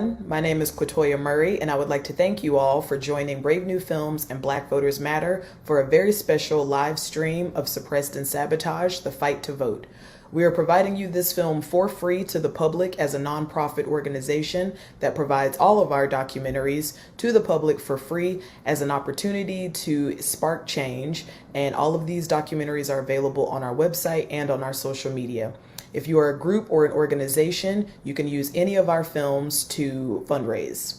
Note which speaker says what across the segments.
Speaker 1: everyone. My name is Quatoya Murray, and I would like to thank you all for joining Brave New Films and Black Voters Matter for a very special live stream of Suppressed and Sabotaged, The Fight to Vote. We are providing you this film for free to the public as a nonprofit organization that provides all of our documentaries to the public for free as an opportunity to spark change. And all of these documentaries are available on our website and on our social media. If you are a group or an organization, you can use any of our films to fundraise.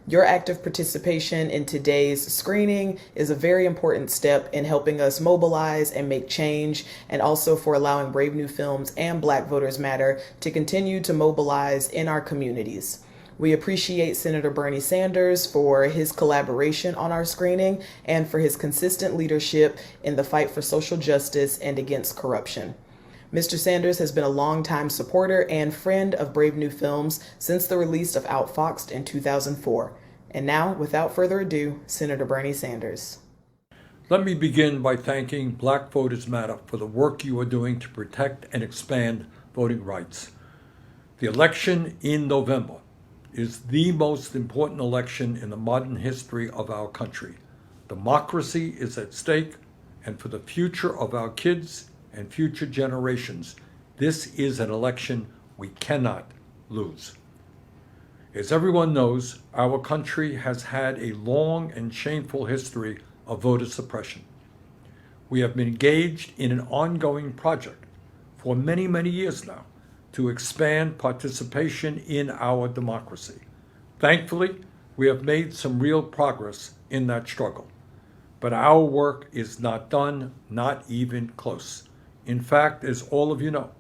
Speaker 1: Your active participation in today's screening is a very important step in helping us mobilize and make change, and also for allowing Brave New Films and Black Voters Matter to continue to mobilize in our communities. We appreciate Senator Bernie Sanders for his collaboration on our screening and for his consistent leadership in the fight for social justice and against corruption. Mr. Sanders has been a longtime supporter and friend of Brave New Films since the release of Outfoxed in 2004. And now, without further ado, Senator Bernie Sanders.
Speaker 2: Let me begin by thanking Black Voters Matter for the work you are doing to protect and expand voting rights. The election in November is the most important election in the modern history of our country. Democracy is at stake, and for the future of our kids and future generations, this is an election we cannot lose. As everyone knows, our country has had a long and shameful history of voter suppression. We have been engaged in an ongoing project for many, many years now to expand participation in our democracy. Thankfully, we have made some real progress in that struggle. But our work is not done, not even close. In fact, as all of you know,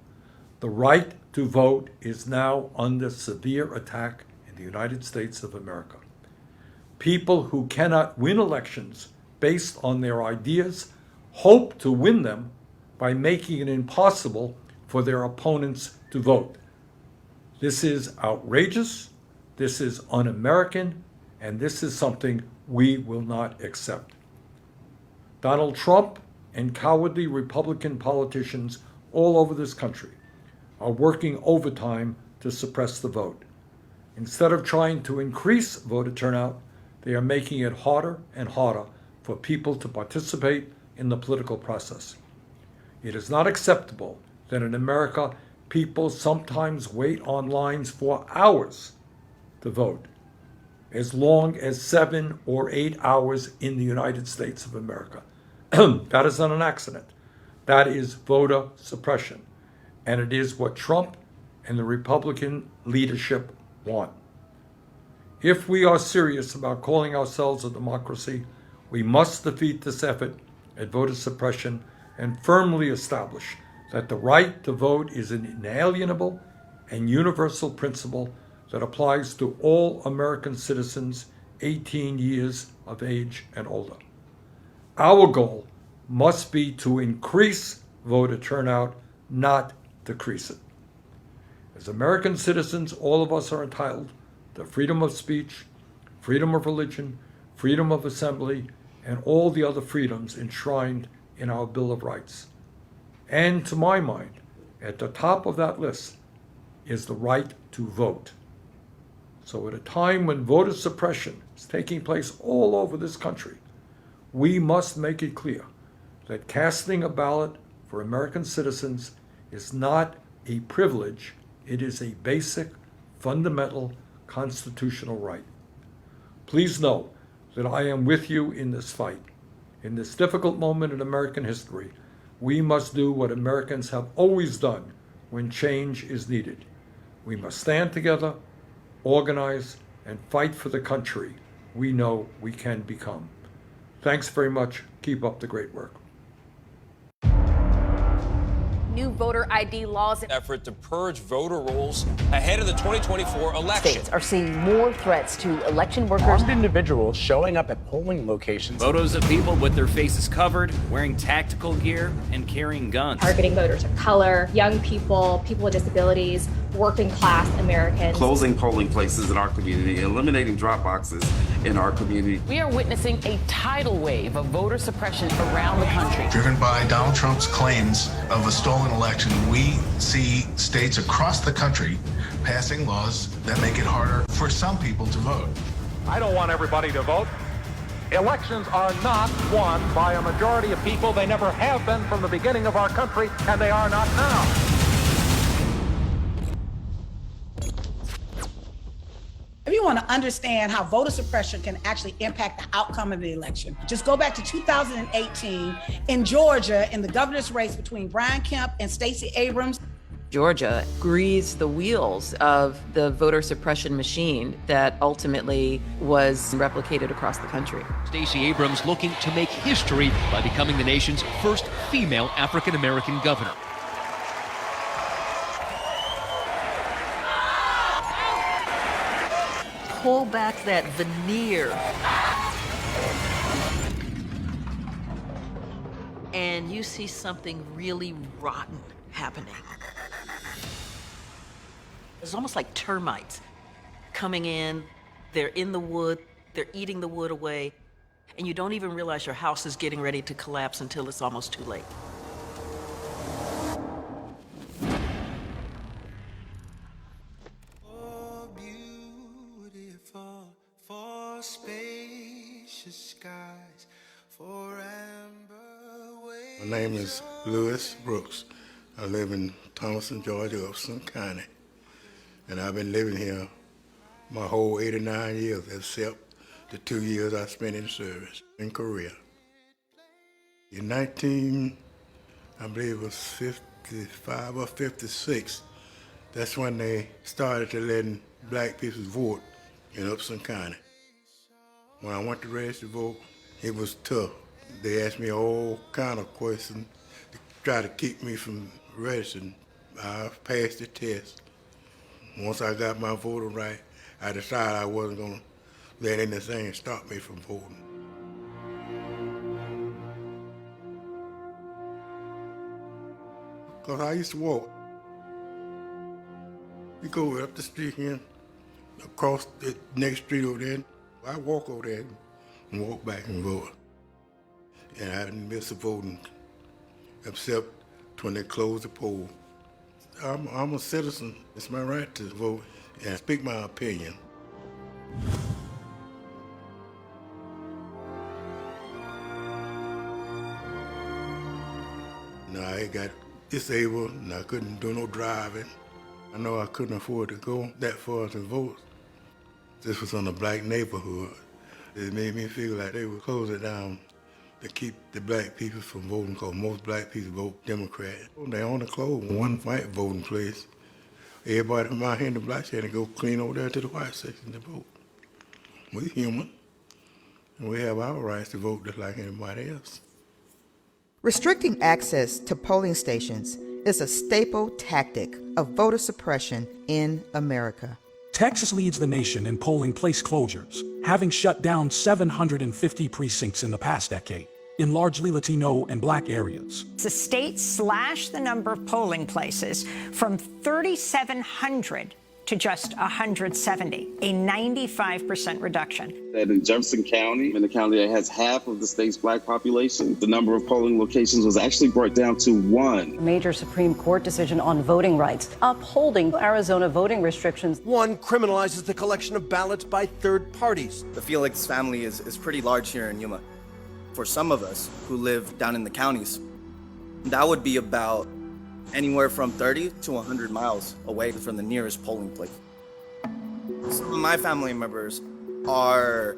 Speaker 2: the right to vote is now under severe attack in the United States of America. People who cannot win elections based on their ideas hope to win them by making it impossible for their opponents to vote. This is outrageous, this is un-American, and this is something we will not accept. Donald Trump and cowardly Republican politicians all over this country are working overtime to suppress the vote. Instead of trying to increase voter turnout, they are making it harder and harder for people to participate in the political process. It is not acceptable that in America, people sometimes wait on lines for hours to vote, as long as 7 or 8 hours in the United States of America. That is not an accident. That is voter suppression. And it is what Trump and the Republican leadership want. If we are serious about calling ourselves a democracy, we must defeat this effort at voter suppression and firmly establish that the right to vote is an inalienable and universal principle that applies to all American citizens 18 years of age and older. Our goal must be to increase voter turnout, not decrease it. As American citizens, all of us are entitled to freedom of speech, freedom of religion, freedom of assembly, and all the other freedoms enshrined in our Bill of Rights. And to my mind, at the top of that list is the right to vote. So at a time when voter suppression is taking place all over this country, we must make it clear that casting a ballot for American citizens is not a privilege, it is a basic, fundamental, constitutional right. Please know that I am with you in this fight. In this difficult moment in American history, we must do what Americans have always done when change is needed. We must stand together, organize, and fight for the country we know we can become. Thanks very much. Keep up the great work.
Speaker 3: New voter ID laws
Speaker 4: effort to purge voter rolls ahead of the 2024 election.
Speaker 5: States are seeing more threats to election workers.
Speaker 6: Armed individuals showing up at polling locations.
Speaker 7: Photos of people with their faces covered, wearing tactical gear, and carrying guns.
Speaker 8: Targeting voters of color, young people, people with disabilities, working class Americans.
Speaker 9: Closing polling places in our community, eliminating drop boxes in our community.
Speaker 10: We are witnessing a tidal wave of voter suppression around the country.
Speaker 11: Driven by Donald Trump's claims of a stolen election, we see states across the country passing laws that make it harder for some people to vote.
Speaker 12: I don't want everybody to vote. Elections are not won by a majority of people. They never have been from the beginning of our country, and they are not now.
Speaker 13: If you want to understand how voter suppression can actually impact the outcome of the election, just go back to 2018 in Georgia in the governor's race between Kemp and Stacey Abrams.
Speaker 14: Georgia greased the wheels of the voter suppression machine that ultimately was replicated across the country.
Speaker 15: Stacey Abrams looking to make history by becoming the nation's first female African-American governor.
Speaker 16: Pull back that veneer and you see something really rotten happening. It's almost like termites coming in, they're in the wood, they're eating the wood away, and you don't even realize your house is getting ready to collapse until it's almost too late.
Speaker 17: My name is Lewis Brooks. I live in Thomaston, Georgia, Upson County. And I've been living here my whole 89 years, except the 2 years I spent in service in Korea. In I believe it was 55 or 56, that's when they started to letting black people vote in Upson County. When I went to register to vote, it was tough. They asked me all kind of questions to try to keep me from registering. I passed the test. Once I got my voting right, I decided I wasn't going to let anything stop me from voting. Because I used to walk. You go up the street here, across the next street over there, I walk over there and walk back and vote. And I didn't miss a voting, except when they closed the poll. I'm a citizen. It's my right to vote and speak my opinion. Now I got disabled and I couldn't do no driving. I know I couldn't afford to go that far to vote. This was in a black neighborhood. It made me feel like they would close it down to keep the black people from voting, because most black people vote Democrat. They only closed one white voting place. Everybody from out here in the black side had to go clean over there to the white section to vote. We're human, and we have our rights to vote just like anybody else.
Speaker 18: Restricting access to polling stations is a staple tactic of voter suppression in America.
Speaker 19: Texas leads the nation in polling place closures, having shut down 750 precincts in the past decade in largely Latino and black areas.
Speaker 20: The state slashed the number of polling places from 3,700 to just 170, a 95% reduction.
Speaker 9: That in Jefferson County, in the county that has half of the state's black population, the number of polling locations was actually brought down to 1.
Speaker 21: A major Supreme Court decision on voting rights, upholding Arizona voting restrictions.
Speaker 22: One criminalizes the collection of ballots by third parties.
Speaker 23: The Felix family is pretty large here in Yuma. For some of us who live down in the counties, that would be about anywhere from 30 to 100 miles away from the nearest polling place. Some of my family members are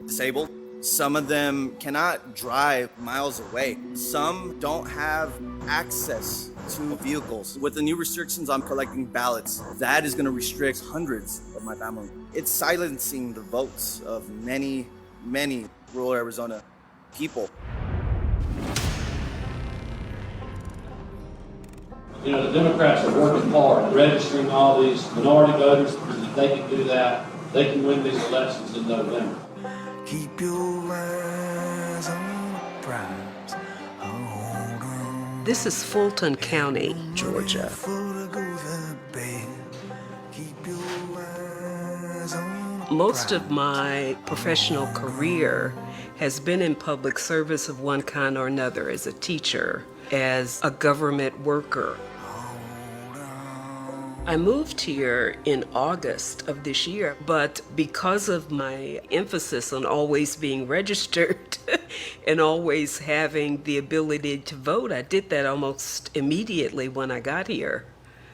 Speaker 23: disabled. Some of them cannot drive miles away. Some don't have access to vehicles. With the new restrictions on collecting ballots, that is going to restrict hundreds of my family. It's silencing the votes of many, many rural Arizona people.
Speaker 24: You know, the Democrats are working hard, registering all these minority voters, and if they can do that, they can win these elections in November.
Speaker 25: Keep your eyes on the prize.
Speaker 26: This is Fulton County, Georgia.
Speaker 1: Most of my professional career has been in public service of one kind or another, as a teacher, as a government worker. I moved here in August of this year, but because of my emphasis on always being registered and always having the ability to vote, I did that almost immediately when I got here.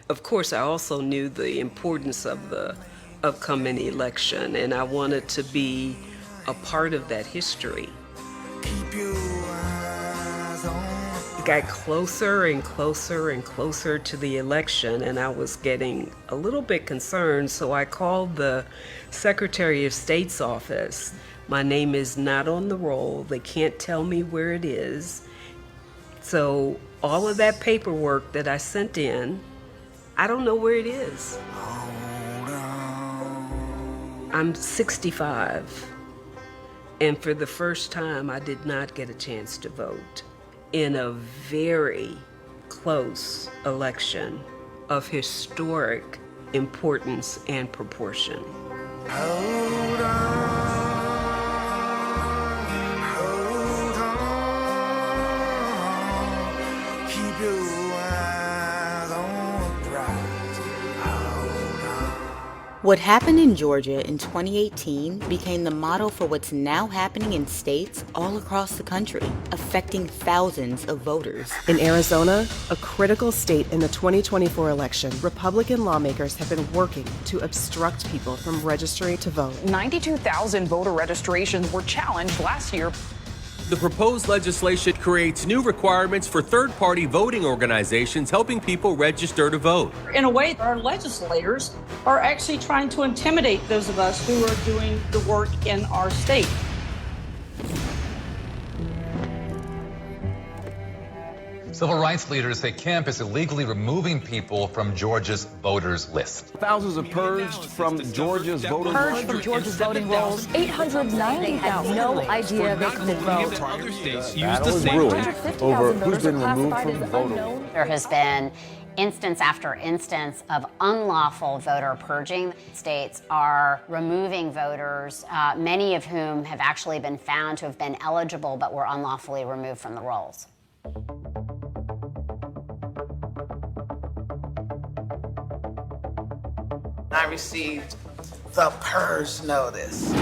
Speaker 1: Of course, I also knew the importance of the upcoming election, and I wanted to be a part of that history. It got closer and closer and closer to the election, and I was getting a little bit concerned, so I called the Secretary of State's office. My name is not on the roll. They can't tell me where it is. So all of that paperwork that I sent in, I don't know where it is. I'm 65, and for the first time, I did not get a chance to vote in a very close election of historic importance and proportion.
Speaker 25: Hold on, keep your eyes on the prize.
Speaker 2: What happened in Georgia in 2018 became the model for what's now happening in states all across the country, affecting thousands of voters.
Speaker 3: In Arizona, a critical state in the 2024 election, Republican lawmakers have been working to obstruct people from registering to vote.
Speaker 10: 92,000 voter registrations were challenged last year.
Speaker 4: The proposed legislation creates new requirements for third-party voting organizations helping people register to vote.
Speaker 5: In a way, our legislators are actually trying to intimidate those of us who are doing the work in our state.
Speaker 26: Civil rights leaders say Kemp is illegally removing people from Georgia's voters list.
Speaker 22: Thousands are purged from Georgia's voter rolls.
Speaker 21: Purged from Georgia's voting rolls. 890 had no idea they could vote.
Speaker 4: Other states use
Speaker 27: battle
Speaker 4: the
Speaker 27: is
Speaker 4: same
Speaker 27: brewing
Speaker 4: tactic.
Speaker 27: over who's been removed from the voter roll.
Speaker 28: There has been instance after instance of unlawful voter purging. States are removing voters, many of whom have actually been found to have been eligible but were unlawfully removed from the rolls.
Speaker 29: I received the purge notice.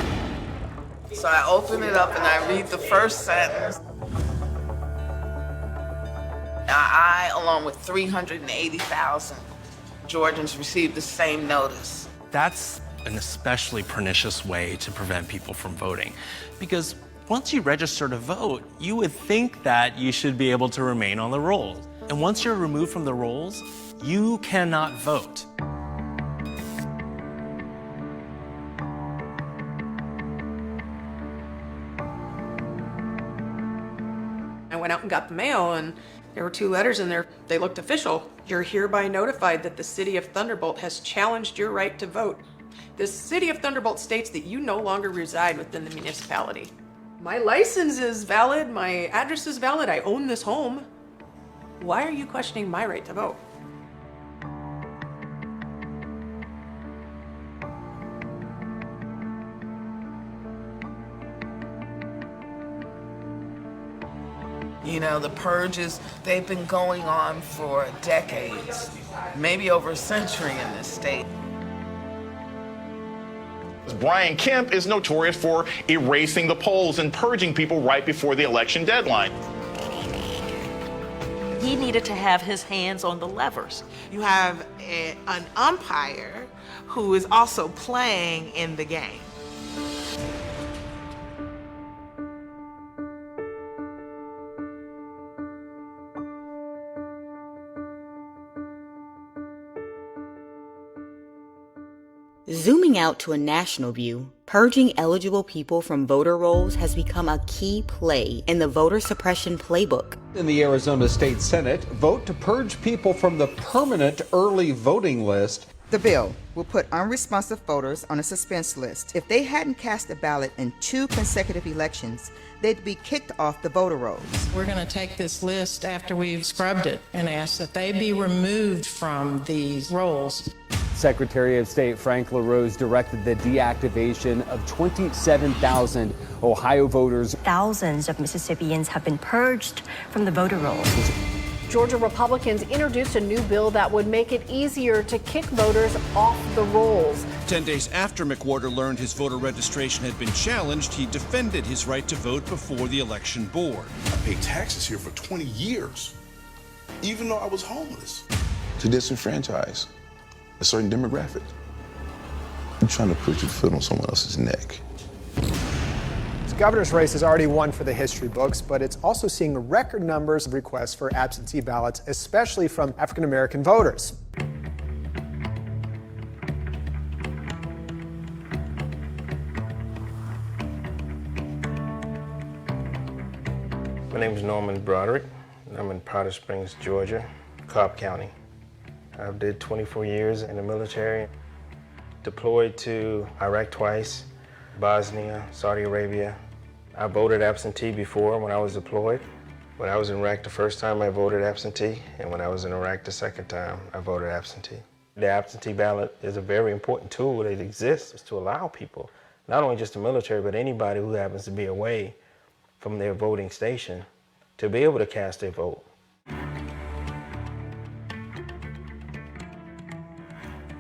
Speaker 29: So I open it up and I read the first sentence. Now I, along with 380,000 Georgians, received the same notice.
Speaker 30: That's an especially pernicious way to prevent people from voting, because once you register to vote, you would think that you should be able to remain on the rolls. And once you're removed from the rolls, you cannot vote.
Speaker 31: I went out and got the mail, and there were 2 letters in there. They looked official. You're hereby notified that the City of Thunderbolt has challenged your right to vote. The City of Thunderbolt states that you no longer reside within the municipality. My license is valid, my address is valid, I own this home. Why are you questioning my right to vote?
Speaker 29: You know, the purges, they've been going on for decades, maybe over a century in this state.
Speaker 32: Brian Kemp is notorious for erasing the polls and purging people right before the election deadline.
Speaker 16: He needed to have his hands on the levers.
Speaker 29: You have an umpire who is also playing in the game.
Speaker 2: Zooming out to a national view, purging eligible people from voter rolls has become a key play in the voter suppression playbook.
Speaker 33: In the Arizona State Senate, vote to purge people from the permanent early voting list.
Speaker 18: The bill will put unresponsive voters on a suspense list. If they hadn't cast a ballot in 2 consecutive elections, they'd be kicked off the voter rolls.
Speaker 34: We're going to take this list after we've scrubbed it and ask that they be removed from these rolls.
Speaker 6: Secretary of State Frank LaRose directed the deactivation of 27,000 Ohio voters.
Speaker 7: Thousands of Mississippians have been purged from the voter rolls.
Speaker 8: Georgia Republicans introduced a new bill that would make it easier to kick voters off the rolls.
Speaker 9: 10 days after McWhorter learned his voter registration had been challenged, he defended his right to vote before the election board.
Speaker 11: I paid taxes here for 20 years, even though I was homeless.
Speaker 12: To disenfranchise a certain demographic. You're trying to put your foot on someone else's neck.
Speaker 13: The governor's race is already one for the history books, but it's also seeing record numbers of requests for absentee ballots, especially from African American voters.
Speaker 14: My name is Norman Broderick. I'm in Powder Springs, Georgia, Cobb County. I've did 24 years in the military, deployed to Iraq twice, Bosnia, Saudi Arabia. I voted absentee before when I was deployed. When I was in Iraq the first time, I voted absentee, and when I was in Iraq the second time, I voted absentee. The absentee ballot is a very important tool that exists to allow people, not only just the military, but anybody who happens to be away from their voting station, to be able to cast their vote.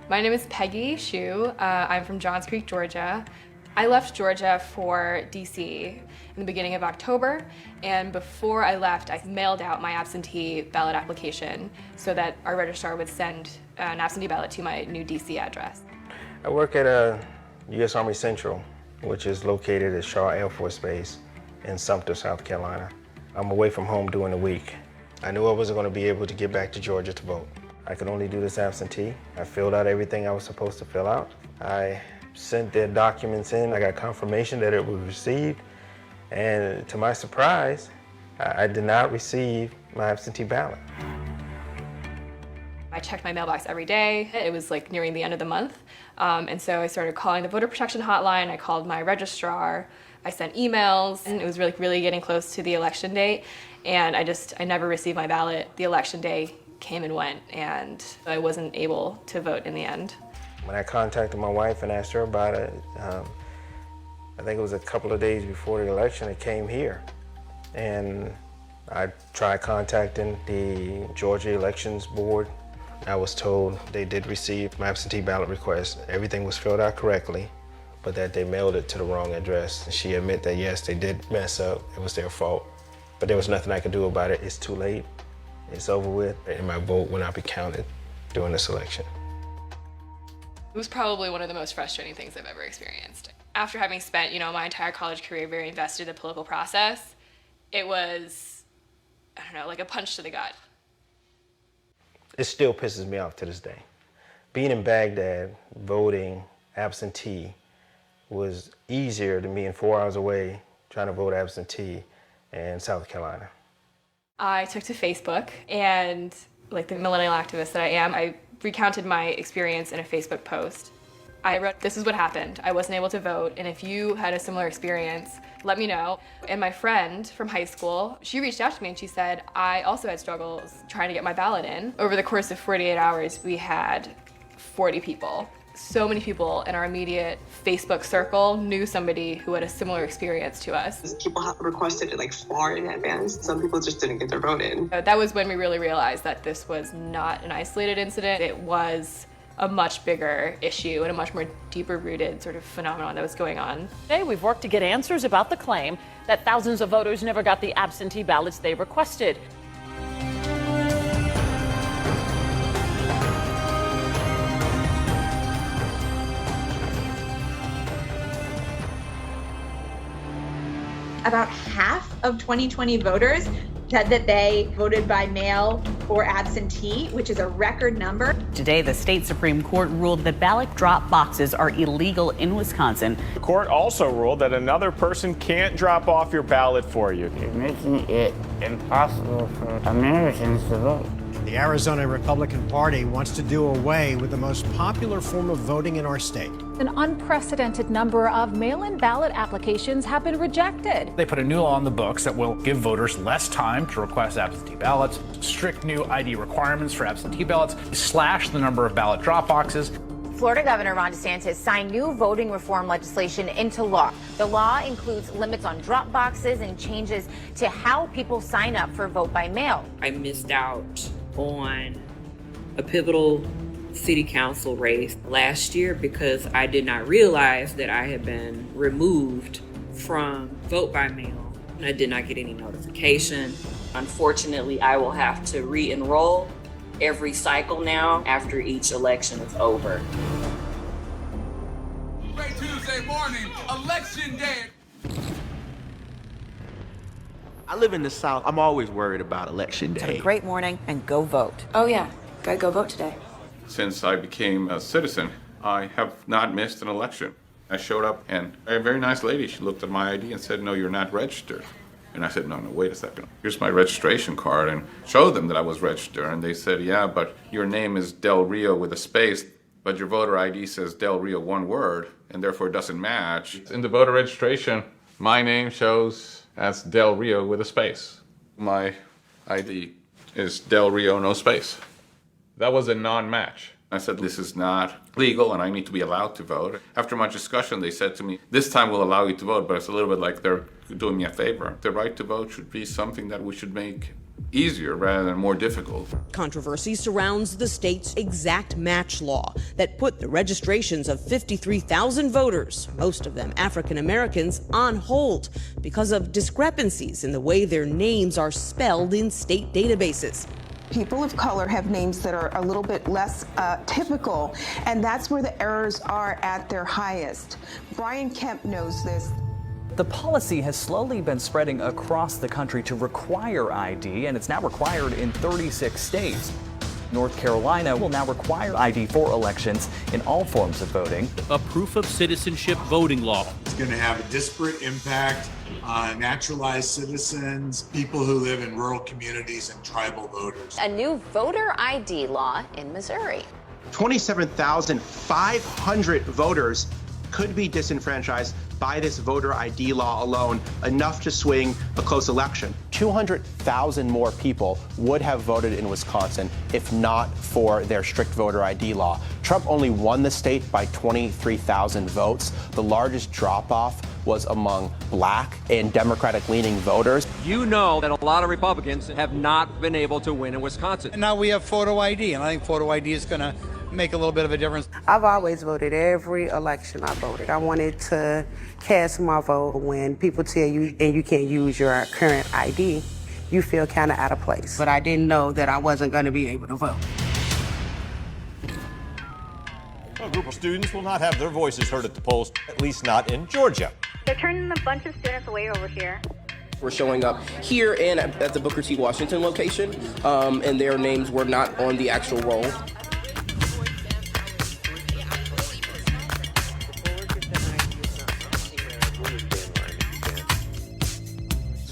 Speaker 15: My name is Peggy Shu. I'm from Johns Creek, Georgia. I left Georgia for DC in the beginning of October, and before I left, I mailed out my absentee ballot application so that our registrar would send an absentee ballot to my new DC address.
Speaker 14: I work at U.S. Army Central, which is located at Shaw Air Force Base in Sumter, South Carolina. I'm away from home during the week. I knew I wasn't going to be able to get back to Georgia to vote. I could only do this absentee. I filled out everything I was supposed to fill out. I sent their documents in. I got confirmation that it was received. And to my surprise, I did not receive my absentee ballot.
Speaker 15: I checked my mailbox every day. It was like nearing the end of the month. And so I started calling the voter protection hotline. I called my registrar. I sent emails, and it was really getting close to the election date. And I never received my ballot. The election day came and went, and I wasn't able to vote in the end.
Speaker 14: When I contacted my wife and asked her about it, I think it was a couple of days before the election, it came here. And I tried contacting the Georgia Elections Board. I was told they did receive my absentee ballot request. Everything was filled out correctly, but that they mailed it to the wrong address. She admitted that yes, they did mess up, it was their fault, but there was nothing I could do about it. It's too late. It's over with, and my vote will not be counted during this election.
Speaker 15: It was probably one of the most frustrating things I've ever experienced. After having spent, my entire college career very invested in the political process, it was, like a punch to the gut.
Speaker 14: It still pisses me off to this day. Being in Baghdad, voting absentee was easier than being 4 hours away trying to vote absentee in South Carolina.
Speaker 15: I took to Facebook, and like the millennial activist that I am, I recounted my experience in a Facebook post. I wrote, "This is what happened. I wasn't able to vote, and if you had a similar experience, let me know." And my friend from high school, she reached out to me and she said, "I also had struggles trying to get my ballot in." Over the course of 48 hours, we had 40 people. So many people in our immediate Facebook circle knew somebody who had a similar experience to us.
Speaker 17: People have requested it far in advance. Some people just didn't get their vote in.
Speaker 15: That was when we really realized that this was not an isolated incident. It was a much bigger issue and a much more deeper rooted sort of phenomenon that was going on.
Speaker 10: Today, we've worked to get answers about the claim that thousands of voters never got the absentee ballots they requested.
Speaker 19: About half of 2020 voters said that they voted by mail or absentee, which is a record number.
Speaker 20: Today, the state Supreme Court ruled that ballot drop boxes are illegal in Wisconsin.
Speaker 23: The court also ruled that another person can't drop off your ballot for you.
Speaker 34: You're making it impossible for Americans to vote.
Speaker 14: The
Speaker 1: The Arizona Republican Party wants to do away with the most popular form of voting in our state.
Speaker 3: An unprecedented number of mail-in ballot applications have been rejected.
Speaker 4: They put a new law on the books that will give voters less time to request absentee ballots, strict new ID requirements for absentee ballots, slash the number of ballot drop boxes.
Speaker 5: Florida Governor Ron DeSantis signed new voting reform legislation into law. The law includes limits on drop boxes and changes to how people sign up for vote by mail.
Speaker 21: I missed out on a pivotal city council race last year because I did not realize that I had been removed from vote by mail. I did not get any notification. Unfortunately, I will have to re-enroll every cycle now after each election is over.
Speaker 22: Great Tuesday morning, election day.
Speaker 24: I live in the South. I'm always worried about election day.
Speaker 25: Have a great morning and go vote.
Speaker 15: Oh yeah, gotta go vote today.
Speaker 26: Since I became a citizen, I have not missed an election. I showed up and a very nice lady, she looked at my ID and said, "No, you're not registered." And I said, no, wait a second. Here's my registration card, and showed them that I was registered. And they said, yeah, but your name is Del Rio with a space, but your voter ID says Del Rio one word, and therefore it doesn't match. In the voter registration, my name shows as Del Rio with a space. My ID is Del Rio, no space. That was a non-match. I said, this is not legal and I need to be allowed to vote. After much discussion, they said to me, this time we'll allow you to vote, but it's a little bit like they're doing me a favor. The right to vote should be something that we should make easier rather than more difficult.
Speaker 27: Controversy surrounds the state's exact match law that put the registrations of 53,000 voters, most of them African Americans, on hold because of discrepancies in the way their names are spelled in state databases.
Speaker 28: People of color have names that are a little bit less typical, and that's where the errors are at their highest. Brian Kemp knows this.
Speaker 30: The policy has slowly been spreading across the country to require ID, and it's now required in 36 states. North Carolina will now require ID for elections in all forms of voting.
Speaker 31: A proof of citizenship voting law.
Speaker 34: It's going to have a disparate impact on naturalized citizens, people who live in rural communities, and tribal voters.
Speaker 35: A new voter ID law in Missouri.
Speaker 36: 27,500 voters could be disenfranchised by this voter ID law alone, enough to swing a close election.
Speaker 24: 200,000 more people would have voted in Wisconsin if not for their strict voter ID law. Trump only won the state by 23,000 votes. The largest drop-off was among black and Democratic-leaning voters.
Speaker 37: You know that a lot of Republicans have not been able to win in Wisconsin.
Speaker 38: And now we have photo ID, and I think photo ID is going to make a little bit of a difference.
Speaker 39: I've always voted. Every election I voted. I wanted to cast my vote. When people tell you and you can't use your current ID, you feel kind of out of place. But I didn't know that I wasn't going to be able to vote.
Speaker 40: A group of students will not have their voices heard at the polls, at least not in Georgia.
Speaker 41: They're turning a bunch of students away over here.
Speaker 42: We're showing up here and at the Booker T. Washington location, and their names were not on the actual roll.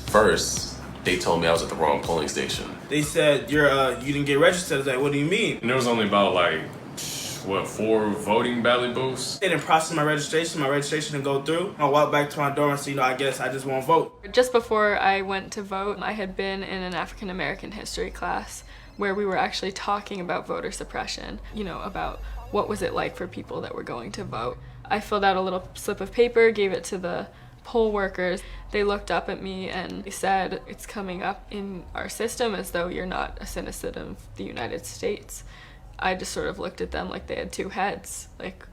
Speaker 43: First, they told me I was at the wrong polling station.
Speaker 44: They said, you didn't get registered. I was like, what do you mean?
Speaker 43: And there was only about 4 voting ballot booths.
Speaker 44: They didn't process my registration didn't go through. I walked back to my dorm and said, I guess I just won't vote.
Speaker 15: Just before I went to vote, I had been in an African American history class where we were actually talking about voter suppression, about what was it like for people that were going to vote. I filled out a little slip of paper, gave it to the poll workers. They looked up at me and they said, it's coming up in our system as though you're not a citizen of the United States. I just sort of looked at them like they had two heads. Like,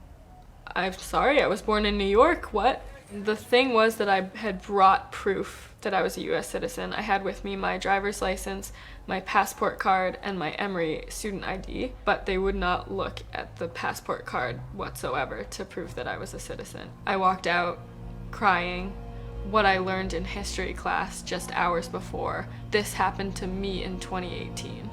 Speaker 15: I'm sorry, I was born in New York, what? The thing was that I had brought proof that I was a US citizen. I had with me my driver's license, my passport card, and my Emory student ID, but they would not look at the passport card whatsoever to prove that I was a citizen. I walked out crying. What I learned in history class just hours before, this happened to me in 2018.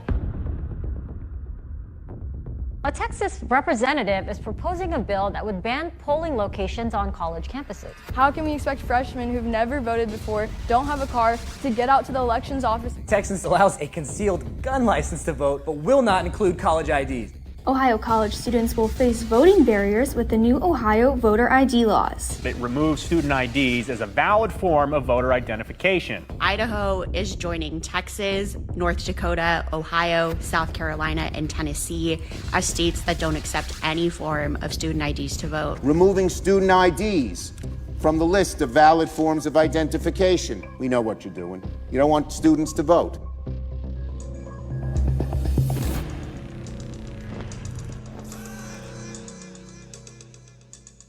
Speaker 1: A Texas representative is proposing a bill that would ban polling locations on college campuses.
Speaker 2: How can we expect freshmen who've never voted before, don't have a car, to get out to the elections office?
Speaker 3: Texas allows a concealed gun license to vote, but will not include college IDs.
Speaker 41: Ohio college students will face voting barriers with the new Ohio voter ID laws.
Speaker 4: It removes student IDs as a valid form of voter identification.
Speaker 5: Idaho is joining Texas, North Dakota, Ohio, South Carolina, and Tennessee as states that don't accept any form of student IDs to vote.
Speaker 6: Removing student IDs from the list of valid forms of identification. We know what you're doing. You don't want students to vote.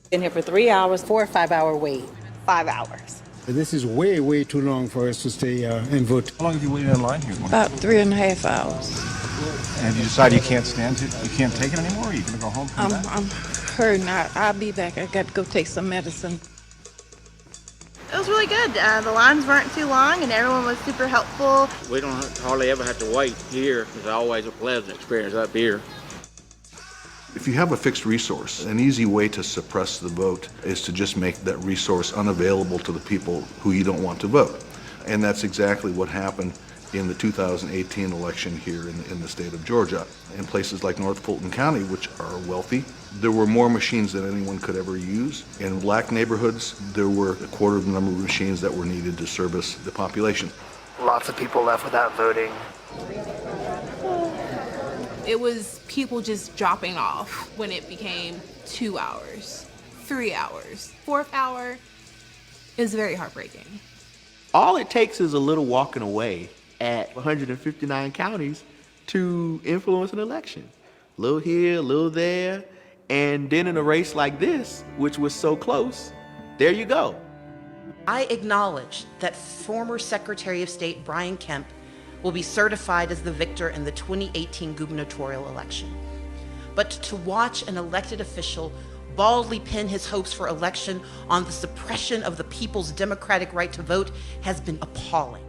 Speaker 25: Been here for 3 hours, 4 or 5 hour wait. 5 hours.
Speaker 7: This is way, way too long for us to stay and vote.
Speaker 8: How long have you waited in line here?
Speaker 25: About 3.5 hours.
Speaker 8: And you decide you can't stand it? You can't take it anymore? Or are you going to go home?
Speaker 25: I'm hurting. I'll be back. I got to go take some medicine.
Speaker 9: It was really good. The lines weren't too long and everyone was super helpful.
Speaker 10: We don't hardly ever have to wait here. It's always a pleasant experience up here.
Speaker 11: If you have a fixed resource, an easy way to suppress the vote is to just make that resource unavailable to the people who you don't want to vote. And that's exactly what happened in the 2018 election here in the state of Georgia. In places like North Fulton County, which are wealthy, there were more machines than anyone could ever use. In black neighborhoods, there were a quarter of the number of machines that were needed to service the population.
Speaker 12: Lots of people left without voting.
Speaker 13: It was people just dropping off when it became 2 hours, 3 hours, 4th hour. It was very heartbreaking.
Speaker 14: All it takes is a little walking away at 159 counties to influence an election. A little here, a little there, and then in a race like this, which was so close, there you go.
Speaker 27: I acknowledge that former Secretary of State Brian Kemp will be certified as the victor in the 2018 gubernatorial election. But to watch an elected official baldly pin his hopes for election on the suppression of the people's democratic right to vote has been appalling.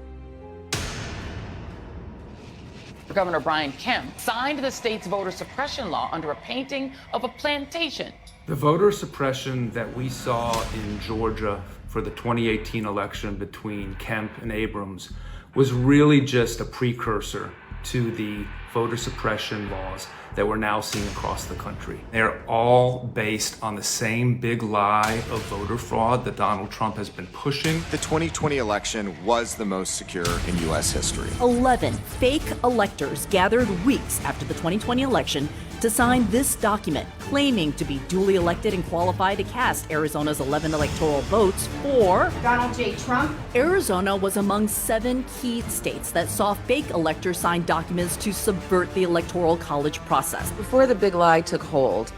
Speaker 16: Governor Brian Kemp signed the state's voter suppression law under a painting of a plantation.
Speaker 17: The voter suppression that we saw in Georgia for the 2018 election between Kemp and Abrams was really just a precursor to the voter suppression laws that we're now seeing across the country. They're all based on the same big lie of voter fraud that Donald Trump has been pushing.
Speaker 18: The 2020 election was the most secure in U.S. history.
Speaker 19: 11 fake electors gathered weeks after the 2020 election to sign this document, claiming to be duly elected and qualified to cast Arizona's 11 electoral votes for
Speaker 20: Donald J. Trump.
Speaker 19: Arizona was among 7 key states that saw fake electors sign documents to subvert the Electoral College process.
Speaker 25: Before the big lie took hold,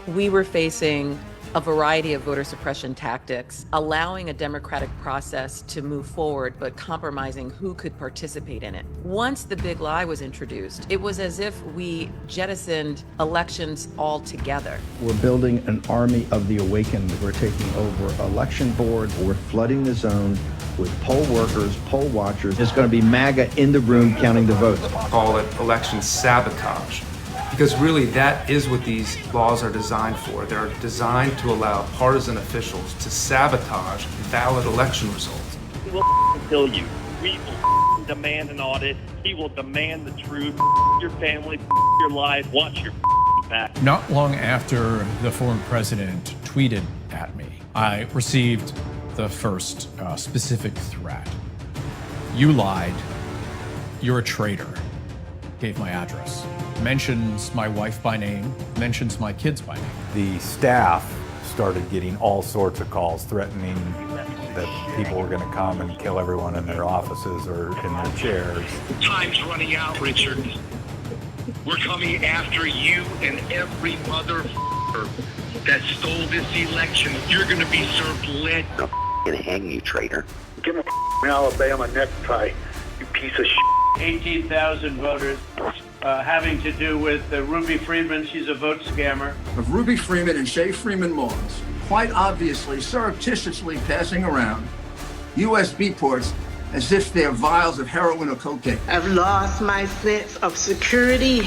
Speaker 25: we were facing a variety of voter suppression tactics, allowing a democratic process to move forward, but compromising who could participate in it. Once the big lie was introduced, it was as if we jettisoned elections altogether.
Speaker 21: We're building an army of the awakened. We're taking over election boards. We're flooding the zone with poll workers, poll watchers. There's going to be MAGA in the room counting the votes.
Speaker 17: Call it election sabotage. Because really, that is what these laws are designed for. They're designed to allow partisan officials to sabotage valid election results.
Speaker 23: He will kill you. We will demand an audit. He will demand the truth. Your family, your life. Watch your back.
Speaker 29: Not long after the former president tweeted at me, I received the first specific threat. You lied. You're a traitor. Gave my address. Mentions my wife by name, mentions my kids by name.
Speaker 32: The staff started getting all sorts of calls threatening that people were going to come and kill everyone in their offices or in their chairs.
Speaker 23: Time's running out, Richard. We're coming after you and every motherfucker that stole this election. You're going to be served lead.
Speaker 21: I'm going to hang you, traitor.
Speaker 23: Give him an Alabama necktie, you piece of shit.
Speaker 33: 18,000 voters having to do with Ruby Freeman. She's a vote scammer.
Speaker 45: Of Ruby Freeman and Shay Freeman laws, quite obviously surreptitiously passing around USB ports as if they're vials of heroin or cocaine.
Speaker 28: I've lost my sense of security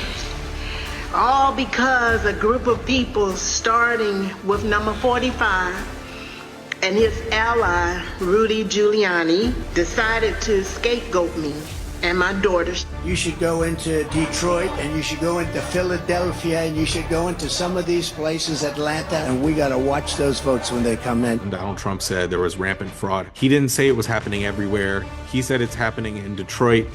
Speaker 1: All because a group of people, starting with number 45 and his ally, Rudy Giuliani, decided to scapegoat me and my daughters.
Speaker 2: You should go into Detroit, and you should go into Philadelphia, and you should go into some of these places, Atlanta, and we got to watch those votes when they come in.
Speaker 3: Donald Trump said there was rampant fraud. He didn't say it was happening everywhere. He said it's happening in Detroit,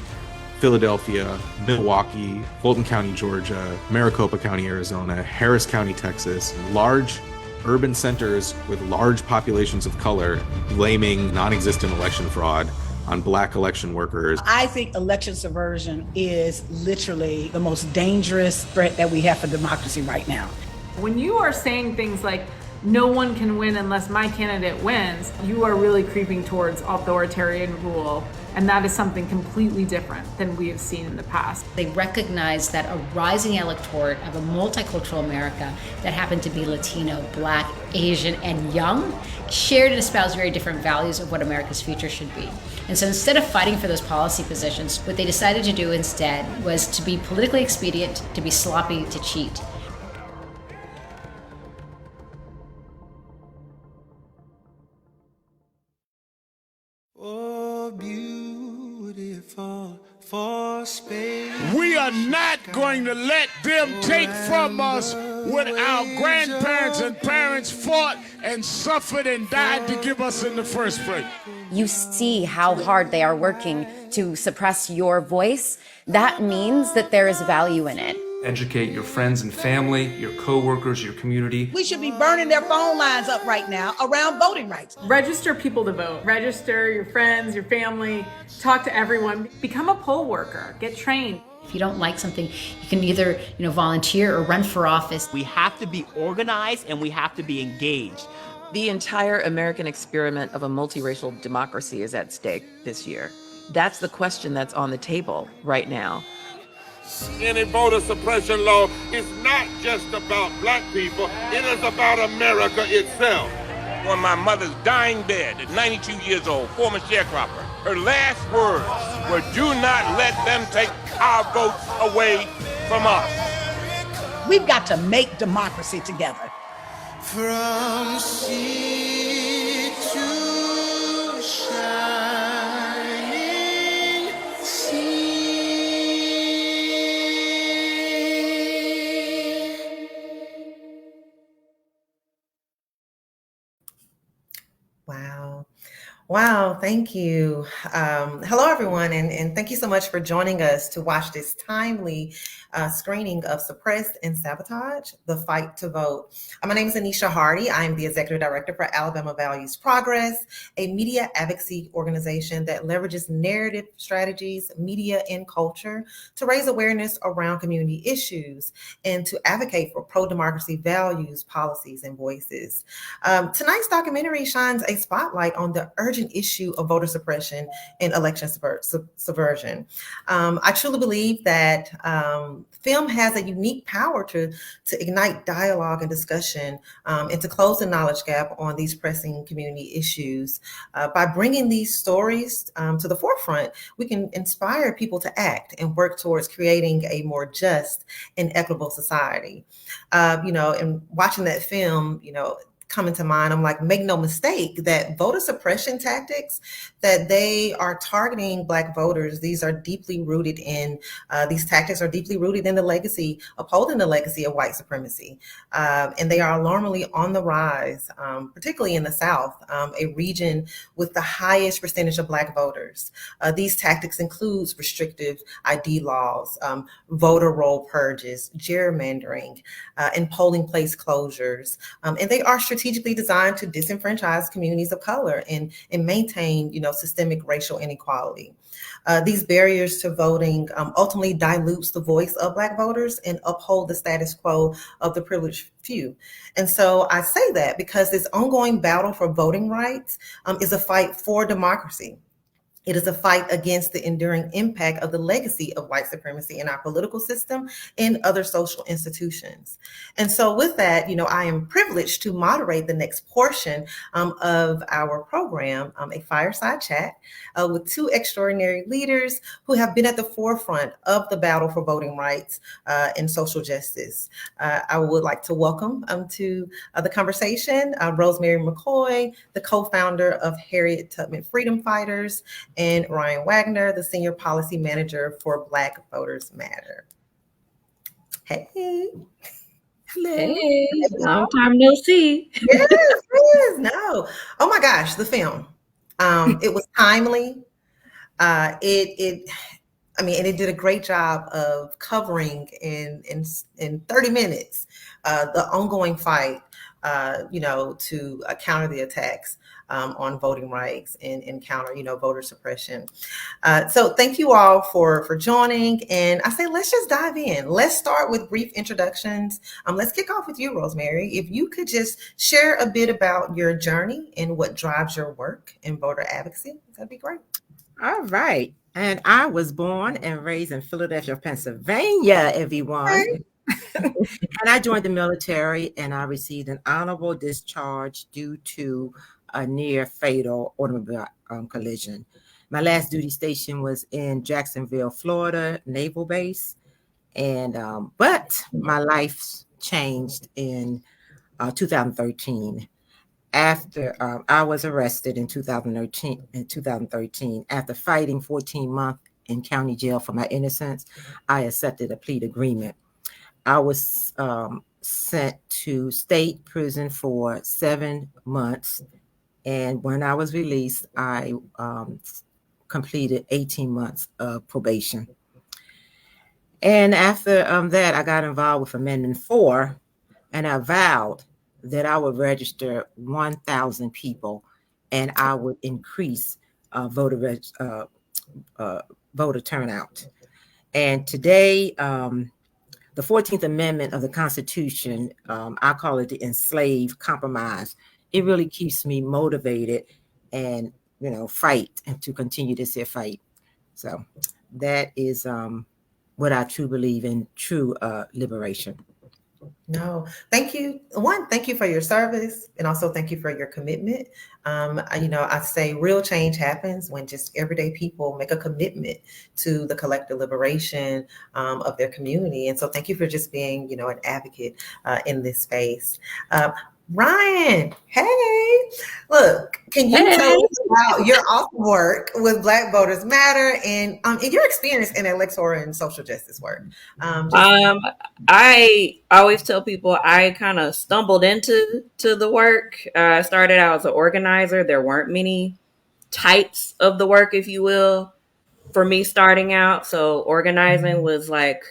Speaker 3: Philadelphia, Milwaukee, Fulton County, Georgia, Maricopa County, Arizona, Harris County, Texas, large urban centers with large populations of color, blaming non-existent election fraud on black election workers.
Speaker 4: I think election subversion is literally the most dangerous threat that we have for democracy right now.
Speaker 5: When you are saying things like, no one can win unless my candidate wins, you are really creeping towards authoritarian rule. And that is something completely different than we have seen in the past.
Speaker 6: They recognize that a rising electorate of a multicultural America that happened to be Latino, Black, Asian, and young shared and espoused very different values of what America's future should be. And so instead of fighting for those policy positions, what they decided to do instead was to be politically expedient, to be sloppy, to cheat.
Speaker 7: We are not going to let them take from us what our grandparents and parents fought and suffered and died to give us in the first place.
Speaker 15: You see how hard they are working to suppress your voice. That means that there is value in it.
Speaker 17: Educate your friends and family, your coworkers, your community.
Speaker 4: We should be burning their phone lines up right now around voting rights.
Speaker 5: Register people to vote. Register your friends, your family, talk to everyone. Become a poll worker, get trained.
Speaker 6: If you don't like something, you can either, volunteer or run for office.
Speaker 20: We have to be organized and we have to be engaged.
Speaker 25: The entire American experiment of a multiracial democracy is at stake this year. That's the question that's on the table right now.
Speaker 45: Any voter suppression law is not just about black people, it is about America itself. On my mother's dying bed at 92 years old, former sharecropper, her last words were, "Do not let them take our votes away from us."
Speaker 4: We've got to make democracy together.
Speaker 7: From sea to shining sea.
Speaker 22: Wow, thank you. Hello, everyone, and thank you so much for joining us to watch this timely screening of Suppressed and Sabotaged, The Fight to Vote. My name is Anneshia Hardy. I am the Executive Director for Alabama Values Progress, a media advocacy organization that leverages narrative strategies, media, and culture to raise awareness around community issues and to advocate for pro-democracy values, policies, and voices. Tonight's documentary shines a spotlight on the urgent issue of voter suppression and election subversion. I truly believe that film has a unique power to ignite dialogue and discussion and to close the knowledge gap on these pressing community issues. By bringing these stories to the forefront, we can inspire people to act and work towards creating a more just and equitable society. And watching that film, coming to mind, I'm like, make no mistake that voter suppression tactics, that they are targeting Black voters. These are deeply rooted in, these tactics are deeply rooted in upholding the legacy of white supremacy. And they are alarmingly on the rise, particularly in the South, a region with the highest percentage of Black voters. These tactics includes restrictive ID laws, voter roll purges, gerrymandering, and polling place closures. And they are strategically designed to disenfranchise communities of color and maintain, systemic racial inequality. These barriers to voting ultimately dilutes the voice of Black voters and uphold the status quo of the privileged few. And so I say that because this ongoing battle for voting rights is a fight for democracy. It is a fight against the enduring impact of the legacy of white supremacy in our political system and other social institutions. And so with that, I am privileged to moderate the next portion of our program, a fireside chat with two extraordinary leaders who have been at the forefront of the battle for voting rights and social justice. I would like to welcome to the conversation Rosemary McCoy, the co-founder of Harriet Tubman Freedom Fighters, and Rhyane Wagner, the Senior Policy Manager for Black Voters Matter. Hey. Hello.
Speaker 8: Hey, long time no see.
Speaker 22: Yes, no. Oh my gosh, the film. It was timely. It did a great job of covering in 30 minutes the ongoing fight, to counter the attacks on voting rights and counter, voter suppression. So thank you all for joining. And I say, let's just dive in. Let's start with brief introductions. Let's kick off with you, Rosemary. If you could just share a bit about your journey and what drives your work in voter advocacy, that'd be great.
Speaker 9: All right. And I was born and raised in Philadelphia, Pennsylvania, everyone. And I joined the military and I received an honorable discharge due to a near fatal automobile collision. My last duty station was in Jacksonville, Florida, Naval Base. And but my life changed in 2013. After I was arrested in 2013, after fighting 14 months in county jail for my innocence, I accepted a plea agreement. I was sent to state prison for 7 months. And when I was released, I completed 18 months of probation. And after that, I got involved with Amendment 4, and I vowed that I would register 1,000 people and I would increase voter turnout. And today, the 14th Amendment of the Constitution, I call it the enslaved compromise. It really keeps me motivated and, fight and to continue this here fight. So that is what I truly believe in, true liberation.
Speaker 22: No, thank you. One, thank you for your service, and also thank you for your commitment. I say real change happens when just everyday people make a commitment to the collective liberation of their community. And so thank you for just being, an advocate in this space. Rhyane, hey, look, can you tell us about your awesome work with Black Voters Matter and your experience in electoral and social justice work?
Speaker 8: I always tell people I kind of stumbled into the work. I started out as an organizer. There weren't many types of the work, if you will, for me starting out. So organizing was like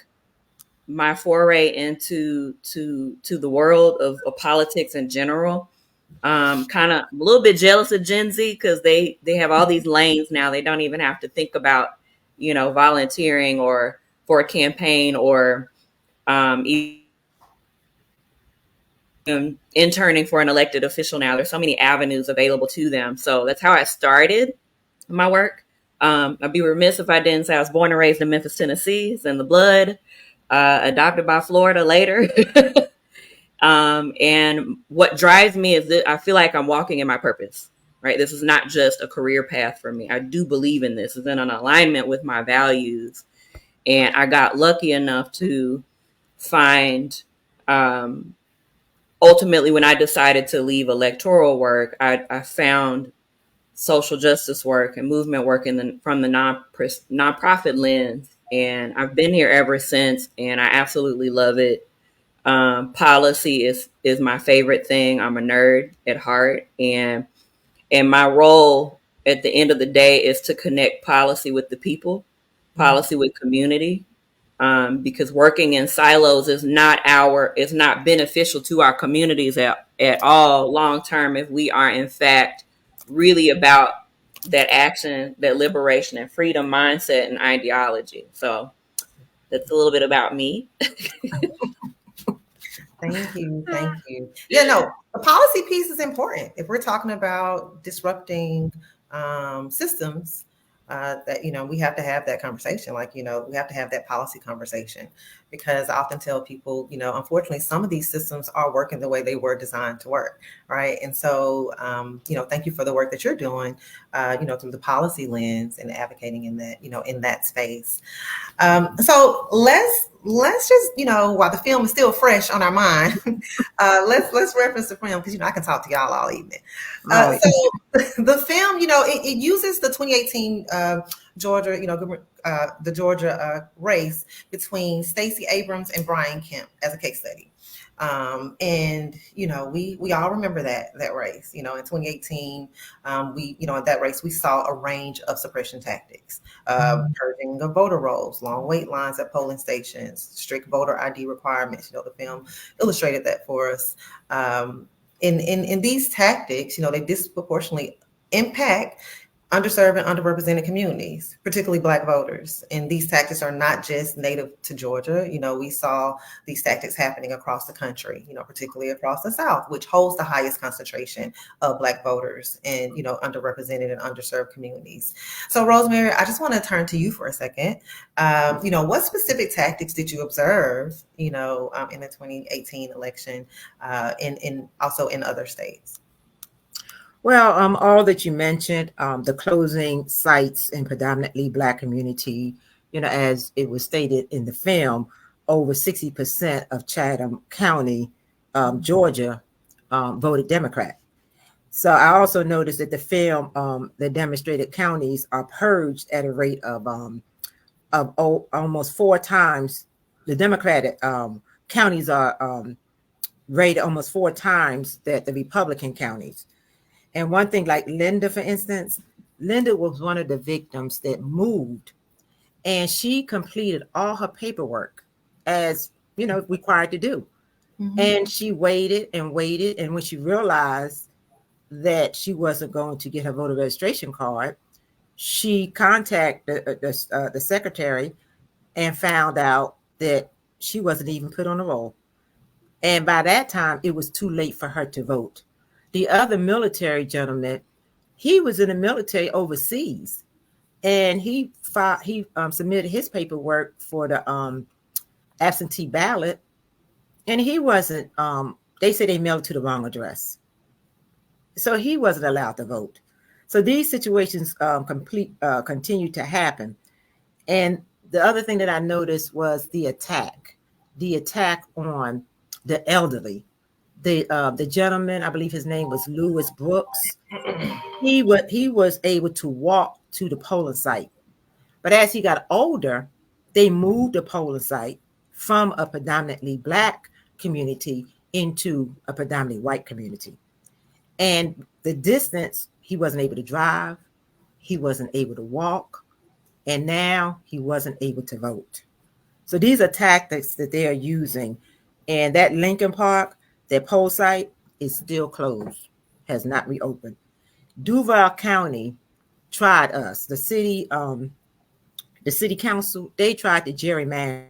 Speaker 8: my foray into the world of politics in general. Kind of a little bit jealous of Gen Z because they have all these lanes now. They don't even have to think about, volunteering or for a campaign or interning for an elected official now. There's so many avenues available to them. So that's how I started my work. I'd be remiss if I didn't say I was born and raised in Memphis, Tennessee. It's in the blood. Adopted by Florida later. And what drives me is that I feel like I'm walking in my purpose, right? This is not just a career path for me. I do believe in this. It's in an alignment with my values. And I got lucky enough to find, ultimately, when I decided to leave electoral work, I found social justice work and movement work from the nonprofit lens. And I've been here ever since, and I absolutely love it. Policy is my favorite thing. I'm a nerd at heart, and my role at the end of the day is to connect policy with the people, policy with community, because working in silos is not beneficial to our communities at all long term if we are in fact really about that action, that liberation and freedom mindset and ideology. So that's a little bit about me.
Speaker 22: Thank you. Yeah, no, the policy piece is important. If we're talking about disrupting systems, that, we have to have that conversation. Like, we have to have that policy conversation, because I often tell people, unfortunately, some of these systems are working the way they were designed to work. Right. And so, thank you for the work that you're doing, through the policy lens and advocating in that, in that space. So let's just, while the film is still fresh on our mind, let's reference the film, because I can talk to y'all all evening.
Speaker 9: Right.
Speaker 22: So the film, it uses the 2018 Georgia, the Georgia race between Stacey Abrams and Brian Kemp as a case study. And we all remember that race. In 2018, in that race we saw a range of suppression tactics, purging of voter rolls, long wait lines at polling stations, strict voter ID requirements. The film illustrated that for us. In these tactics, they disproportionately impact underserved and underrepresented communities, particularly Black voters. And these tactics are not just native to Georgia. We saw these tactics happening across the country, particularly across the South, which holds the highest concentration of Black voters and, underrepresented and underserved communities. So, Rosemary, I just want to turn to you for a second. What specific tactics did you observe, in the 2018 election, and also in other states?
Speaker 9: Well, all that you mentioned, the closing sites in predominantly Black community, as it was stated in the film, over 60% of Chatham County, Georgia, voted Democrat. So I also noticed that the film, the demonstrated counties are purged at a rate of almost 4 times. The Democratic counties are rated almost 4 times that the Republican counties. And one thing, like Linda, for instance, Linda was one of the victims that moved, and she completed all her paperwork as, required to do. Mm-hmm. And she waited and waited. And when she realized that she wasn't going to get her voter registration card, she contacted the secretary and found out that she wasn't even put on the roll. And by that time, it was too late for her to vote. The other military gentleman, he was in the military overseas, and he submitted his paperwork for the absentee ballot, and he wasn't. They said they mailed it to the wrong address, so he wasn't allowed to vote. So these situations continue to happen. And the other thing that I noticed was the attack on the elderly. The gentleman, I believe his name was Lewis Brooks, he was able to walk to the polling site. But as he got older, they moved the polling site from a predominantly Black community into a predominantly white community. And the distance, he wasn't able to drive, he wasn't able to walk, and now he wasn't able to vote. So these are tactics that they are using. And that Lincoln Park, their poll site is still closed, has not reopened. Duval County tried us. The city council, they tried to gerrymander.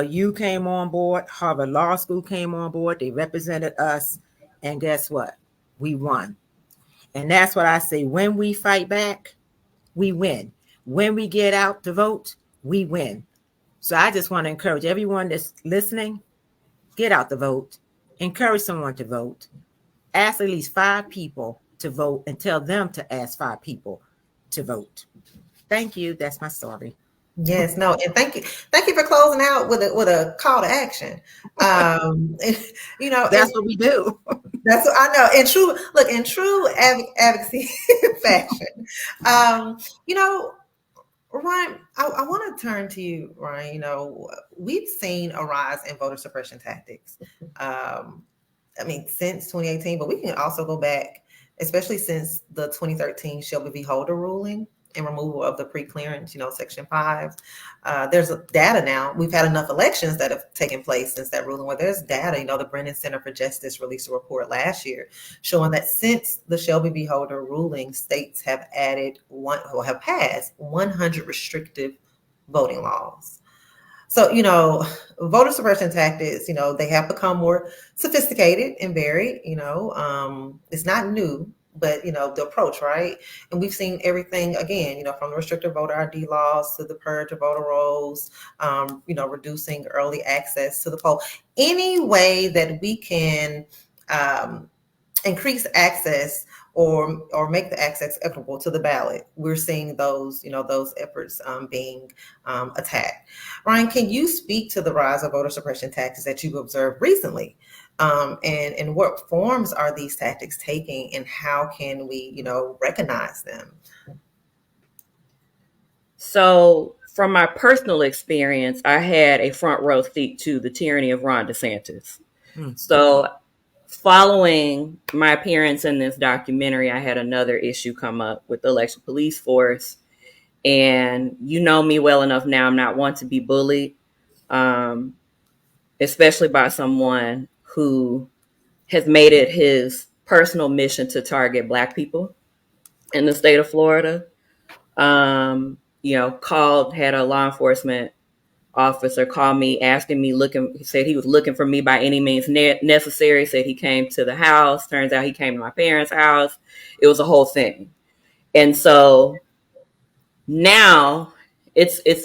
Speaker 9: You came on board, Harvard Law School came on board, they represented us, and guess what? We won. And that's what I say, when we fight back, we win. When we get out to vote, we win. So I just want to encourage everyone that's listening, get out to vote, encourage someone to vote, ask at least 5 people to vote, and tell them to ask 5 people to vote. Thank you. That's my story.
Speaker 22: Yes, no, and thank you for closing out with a call to action.
Speaker 9: That's what we do.
Speaker 22: That's what I know. In true advocacy fashion. Rhyane, I want to turn to you, Rhyane. We've seen a rise in voter suppression tactics. Since 2018, but we can also go back, especially since the 2013 Shelby v. Holder ruling and removal of the pre-clearance, Section 5. There's data now. We've had enough elections that have taken place since that ruling where there's data. The Brennan Center for Justice released a report last year showing that since the Shelby v. Holder ruling, states have have passed 100 restrictive voting laws. So, voter suppression tactics, they have become more sophisticated and varied. It's not new. but the approach, right? And we've seen everything again, from the restrictive voter ID laws to the purge of voter rolls, reducing early access to the poll. Any way that we can increase access or make the access equitable to the ballot, we're seeing those efforts being attacked. Rhyane, can you speak to the rise of voter suppression tactics that you've observed recently? And what forms are these tactics taking, and how can we, recognize them?
Speaker 8: So from my personal experience, I had a front row seat to the tyranny of Ron DeSantis. So following my appearance in this documentary, I had another issue come up with the election police force. And you know me well enough now, I'm not one to be bullied, especially by someone who has made it his personal mission to target Black people in the state of Florida. Had a law enforcement officer call me, asking me, said he was looking for me by any means necessary, said he came to the house. Turns out he came to my parents' house. It was a whole thing. And so now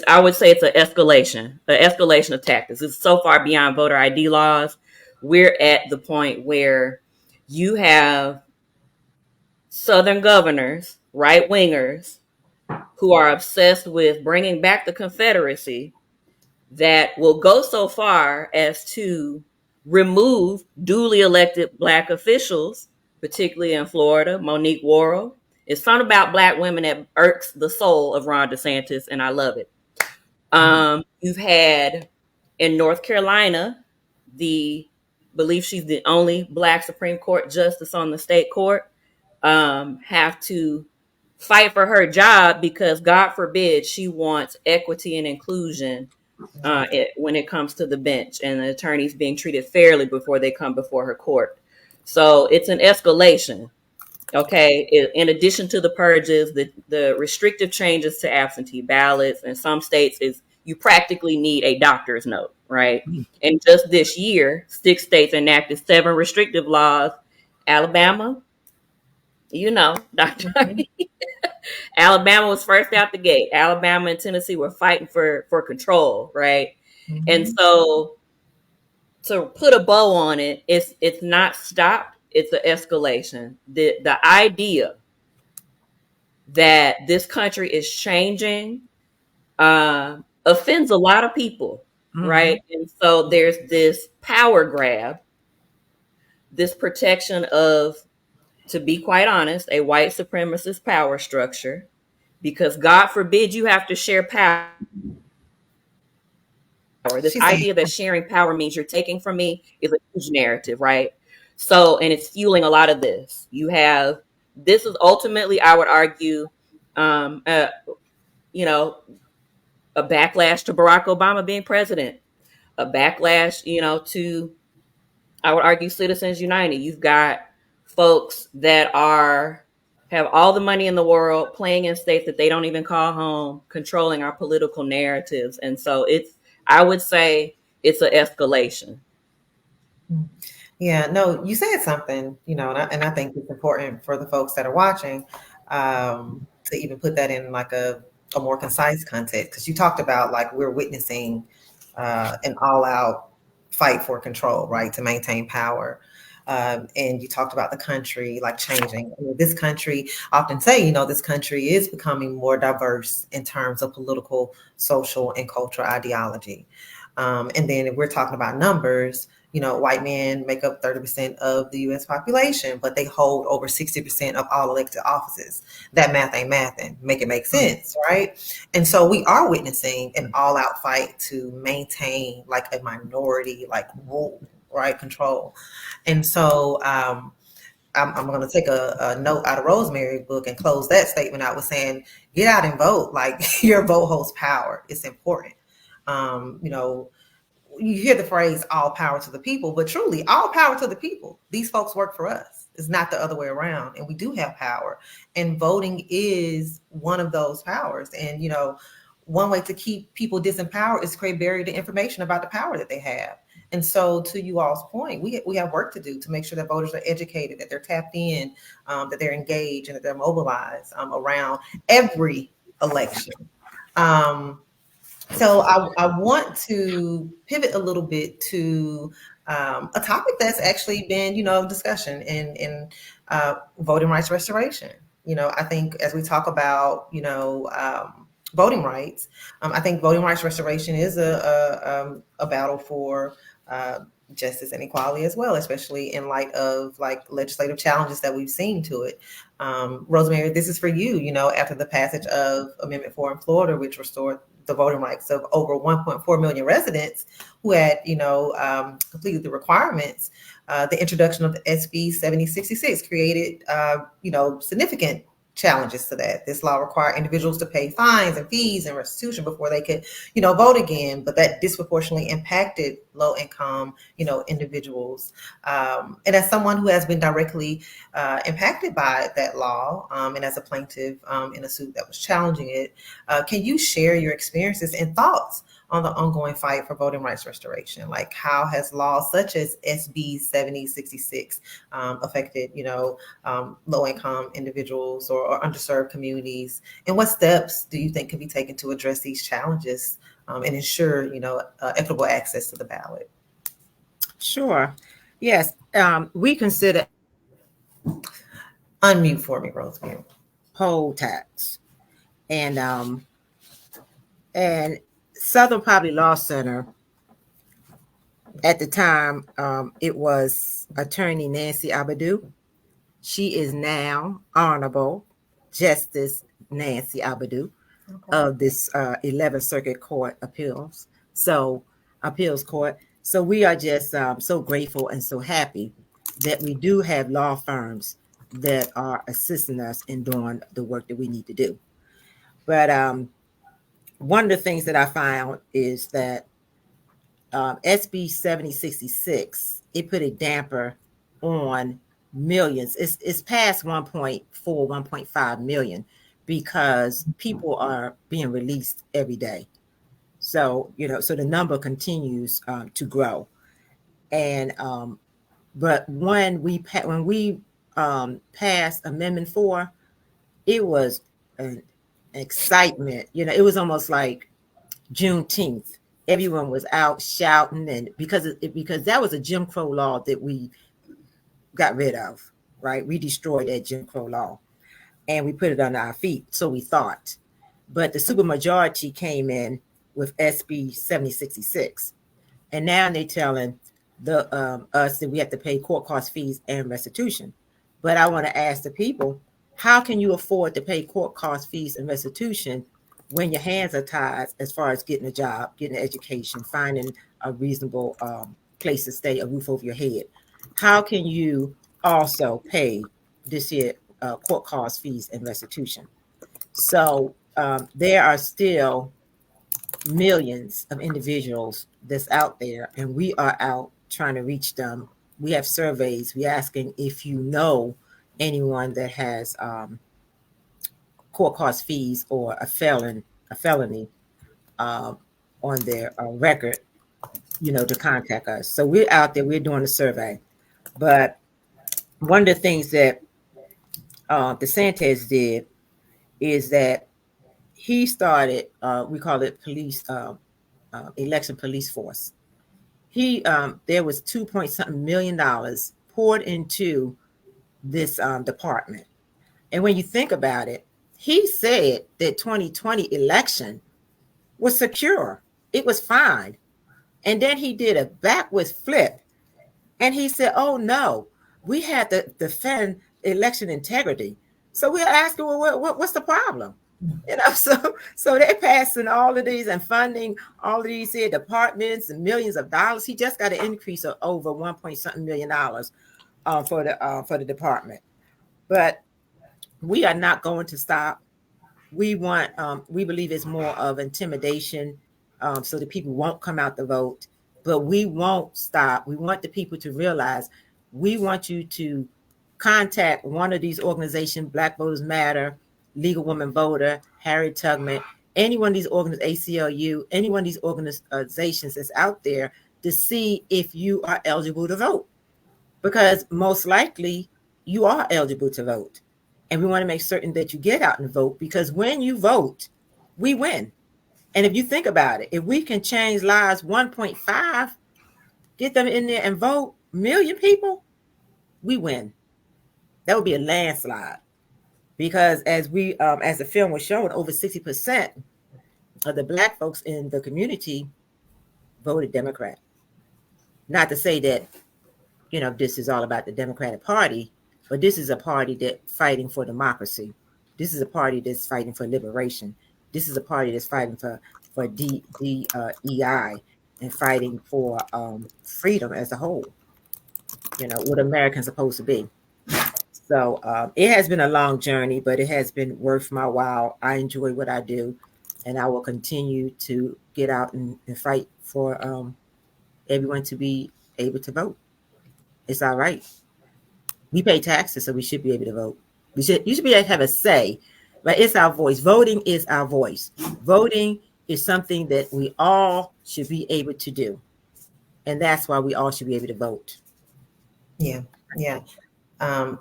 Speaker 8: I would say it's an escalation of tactics. It's so far beyond voter ID laws. We're at the point where you have Southern governors, right wingers, who are obsessed with bringing back the Confederacy, that will go so far as to remove duly elected Black officials, particularly in Florida. Monique Worrell. It's something about Black women that irks the soul of Ron DeSantis, and I love it. You've had in North Carolina, believe she's the only Black Supreme Court justice on the state court, have to fight for her job because, God forbid, she wants equity and inclusion when it comes to the bench and the attorneys being treated fairly before they come before her court. So it's an escalation. Okay. In addition to the purges, the restrictive changes to absentee ballots in some states is you practically need a doctor's note, right? And just this year, 6 states enacted 7 restrictive laws. Alabama, Dr. Alabama was first out the gate. Alabama and Tennessee were fighting for control, right? Mm-hmm. And so to put a bow on it, it's not stopped, it's an escalation. The idea that this country is changing offends a lot of people, right? And so there's this power grab, this protection of, to be quite honest, a white supremacist power structure, because God forbid you have to share power. This idea that sharing power means you're taking from me is a huge narrative, right? So, and it's fueling a lot of this. This is ultimately, I would argue, a backlash to Barack Obama being president, a backlash, to, I would argue, Citizens United. You've got folks that have all the money in the world, playing in states that they don't even call home, controlling our political narratives. And so I would say it's an escalation.
Speaker 22: Yeah, no, you said something, and I think it's important for the folks that are watching to even put that in like a more concise context, because you talked about like we're witnessing an all-out fight for control, right, to maintain power. And you talked about the country like changing. This country, often say, this country is becoming more diverse in terms of political, social, and cultural ideology. And then if we're talking about numbers, white men make up 30% of the U.S. population, but they hold over 60% of all elected offices. That math ain't mathing. Make it make sense, right? And so we are witnessing an all-out fight to maintain like a minority, like rule, right, control. And so I'm going to take a note out of Rosemary's book and close that statement out with saying, get out and vote. Like your vote holds power. It's important. You hear the phrase all power to the people, but truly all power to the people. These folks work for us. It's not the other way around. And we do have power, and voting is one of those powers. And, one way to keep people disempowered is to create barrier to information about the power that they have. And so, to you all's point, we have work to do to make sure that voters are educated, that they're tapped in, that they're engaged, and that they're mobilized around every election. So I want to pivot a little bit to a topic that's actually been, discussion in voting rights restoration. I think as we talk about, voting rights, I think voting rights restoration is a battle for justice and equality as well, especially in light of like legislative challenges that we've seen to it. Rosemary, this is for you, after the passage of Amendment 4 in Florida, which restored the voting rights of over 1.4 million residents who had, completed the requirements. The introduction of the SB 7066 created, significant challenges to that. This law required individuals to pay fines and fees and restitution before they could, vote again, but that disproportionately impacted low income, individuals. And as someone who has been directly impacted by that law, and as a plaintiff in a suit that was challenging it, can you share your experiences and thoughts on the ongoing fight for voting rights restoration? Like, how has laws such as SB 7066 affected, low-income individuals or underserved communities? And what steps do you think can be taken to address these challenges and ensure, equitable access to the ballot?
Speaker 9: Sure. Yes. We consider
Speaker 22: unmute for me, Rosemary.
Speaker 9: Poll tax, and Southern Poverty Law Center, at the time, it was attorney Nancy Abadou. She is now Honorable Justice Nancy Abadou of this 11th Circuit Court Appeals Court. So we are just so grateful and so happy that we do have law firms that are assisting us in doing the work that we need to do. But one of the things that I found is that SB 7066, it put a damper on millions. It's past 1.4, 1.5 million because people are being released every day. So, so the number continues to grow. And but when we passed Amendment 4, it was an excitement. It was almost like Juneteenth. Everyone was out shouting, and because that was a Jim Crow law that we got rid of, right? We destroyed that Jim Crow law and we put it under our feet, so we thought. But the supermajority came in with SB 7066, and now they're telling us that we have to pay court cost fees and restitution. But I want to ask the people, how can you afford to pay court cost fees and restitution when your hands are tied as far as getting a job, getting an education, finding a reasonable place to stay, a roof over your head? How can you also pay this year court cost fees and restitution? So there are still millions of individuals that's out there, and we are out trying to reach them. We have surveys. We're asking if you know anyone that has court cost fees or a felony on their record, to contact us. So we're out there, we're doing a survey. But one of the things that DeSantis did is that he started, we call it police, election police force. There was $2 million poured into this department. And when you think about it, he said that 2020 election was secure. It was fine. And then he did a backwards flip. And he said, oh, no, we had to defend election integrity. So we're asking, well, what's the problem? So they're passing all of these and funding all of these here departments and millions of dollars. He just got an increase of over $1.something million for the department. But we are not going to stop. We believe it's more of intimidation so that people won't come out to vote, but we won't stop. We want the people to realize we want you to contact one of these organizations, Black Voters Matter, Legal Woman Voter, Harriet, Tubman, any one of these ACLU, any one of these organizations that's out there to see if you are eligible to vote, because most likely you are eligible to vote. And we want to make certain that you get out and vote, because when you vote, we win. And if you think about it, if we can change lives 1.5, get them in there and vote, million people, we win. That would be a landslide. Because as the film was showing, over 60% of the Black folks in the community voted Democrat. Not to say that, this is all about the Democratic Party, but this is a party that's fighting for democracy. This is a party that's fighting for liberation. This is a party that's fighting for DEI and fighting for freedom as a whole. What Americans supposed to be. So it has been a long journey, but it has been worth my while. I enjoy what I do, and I will continue to get out and fight for everyone to be able to vote. It's all right. We pay taxes, so we should be able to vote. You should be able to have a say, but it's our voice. Voting is our voice. Voting is something that we all should be able to do, and that's why we all should be able to vote.
Speaker 22: Yeah.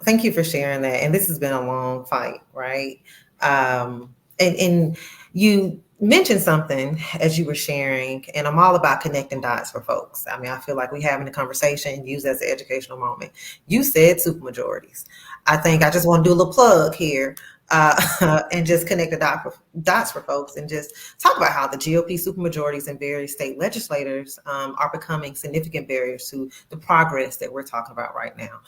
Speaker 22: Thank you for sharing that. And this has been a long fight, right? And you mentioned something as you were sharing, and I'm all about connecting dots for folks. I mean, I feel like we're having a conversation, use as an educational moment. You said supermajorities. I think I just want to do a little plug here and just connect the dots for folks and just talk about how the GOP supermajorities and various state legislators are becoming significant barriers to the progress that we're talking about right now,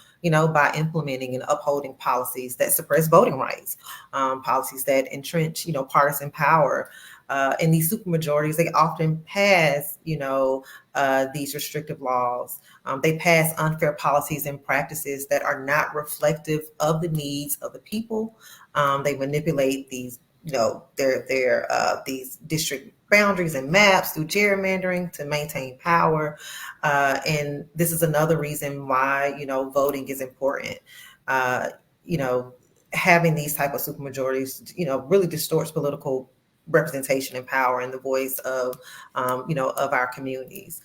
Speaker 22: by implementing and upholding policies that suppress voting rights, policies that entrench, partisan power. And these supermajorities, they often pass, these restrictive laws. They pass unfair policies and practices that are not reflective of the needs of the people. They manipulate these, these district boundaries and maps through gerrymandering to maintain power. And this is another reason why, voting is important. Having these type of supermajorities, really distorts political representation and power and the voice of, of our communities.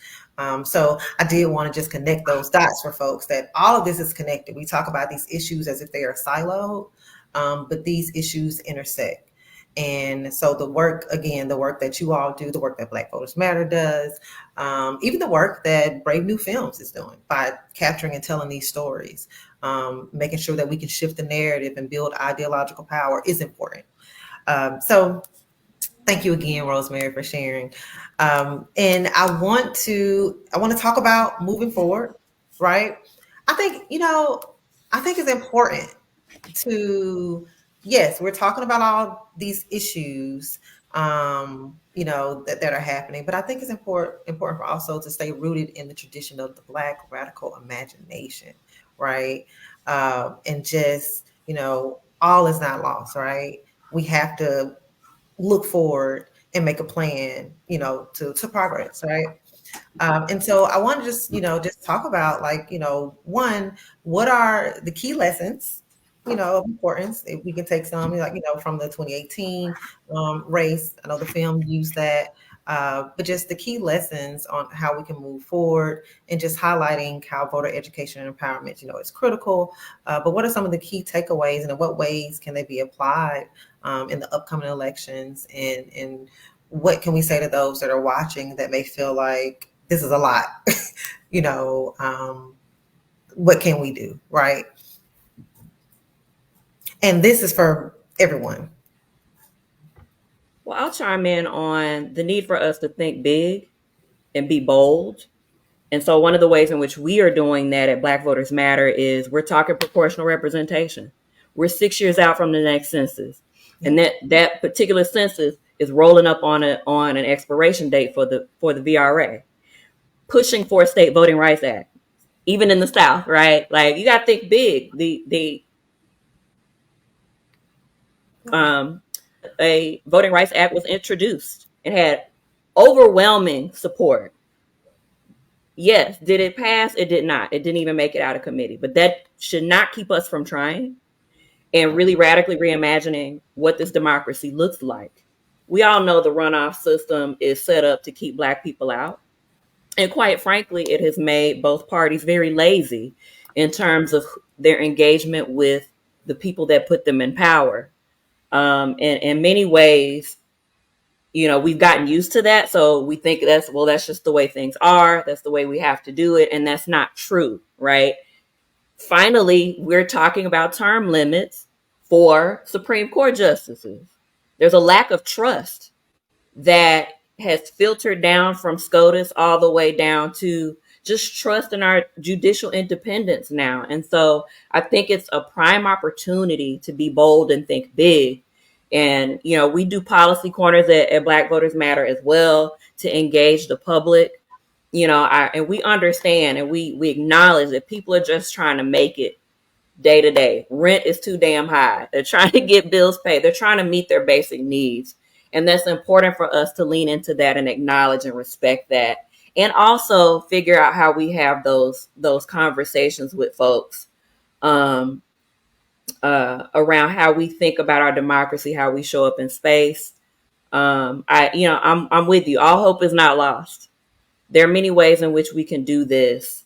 Speaker 22: So I did want to just connect those dots for folks that all of this is connected. We talk about these issues as if they are siloed, but these issues intersect. And so the work that you all do, the work that Black Voters Matter does, even the work that Brave New Films is doing by capturing and telling these stories, making sure that we can shift the narrative and build ideological power is important. So thank you again, Rosemary, for sharing. And I want to talk about moving forward, right? I think it's important to, yes, we're talking about all these issues, that are happening, but I think it's important for also to stay rooted in the tradition of the Black radical imagination, right? And just, all is not lost, right? We have to look forward and make a plan, to progress, right? And so I want to just talk about one, what are the key lessons, of importance? If we can take some, from the 2018 race. I know the film used that, but just the key lessons on how we can move forward and just highlighting how voter education and empowerment, is critical. But what are some of the key takeaways and in what ways can they be applied in the upcoming elections? And what can we say to those that are watching that may feel like this is a lot? What can we do, right? And this is for everyone.
Speaker 8: Well, I'll chime in on the need for us to think big and be bold. And so one of the ways in which we are doing that at Black Voters Matter is we're talking proportional representation. We're 6 years out from the next census. And that particular census is rolling up on an expiration date for the VRA, pushing for a state voting rights act, even in the South, right? Like, you got to think big. A Voting Rights Act was introduced. It had overwhelming support. Yes. Did it pass? It did not. It didn't even make it out of committee. But that should not keep us from trying and really radically reimagining what this democracy looks like. We all know the runoff system is set up to keep Black people out. And quite frankly, it has made both parties very lazy in terms of their engagement with the people that put them in power. And in many ways, we've gotten used to that. So we think that's just the way things are. That's the way we have to do it. And that's not true, right? Finally, we're talking about term limits for Supreme Court justices. There's a lack of trust that has filtered down from SCOTUS all the way down to just trust in our judicial independence now. And so I think it's a prime opportunity to be bold and think big. And, we do policy corners at Black Voters Matter as well to engage the public. And we understand and we acknowledge that people are just trying to make it day to day. Rent is too damn high. They're trying to get bills paid. They're trying to meet their basic needs. And that's important for us to lean into that and acknowledge and respect that. And also figure out how we have those conversations with folks around how we think about our democracy, how we show up in space. I'm with you. All hope is not lost. There are many ways in which we can do this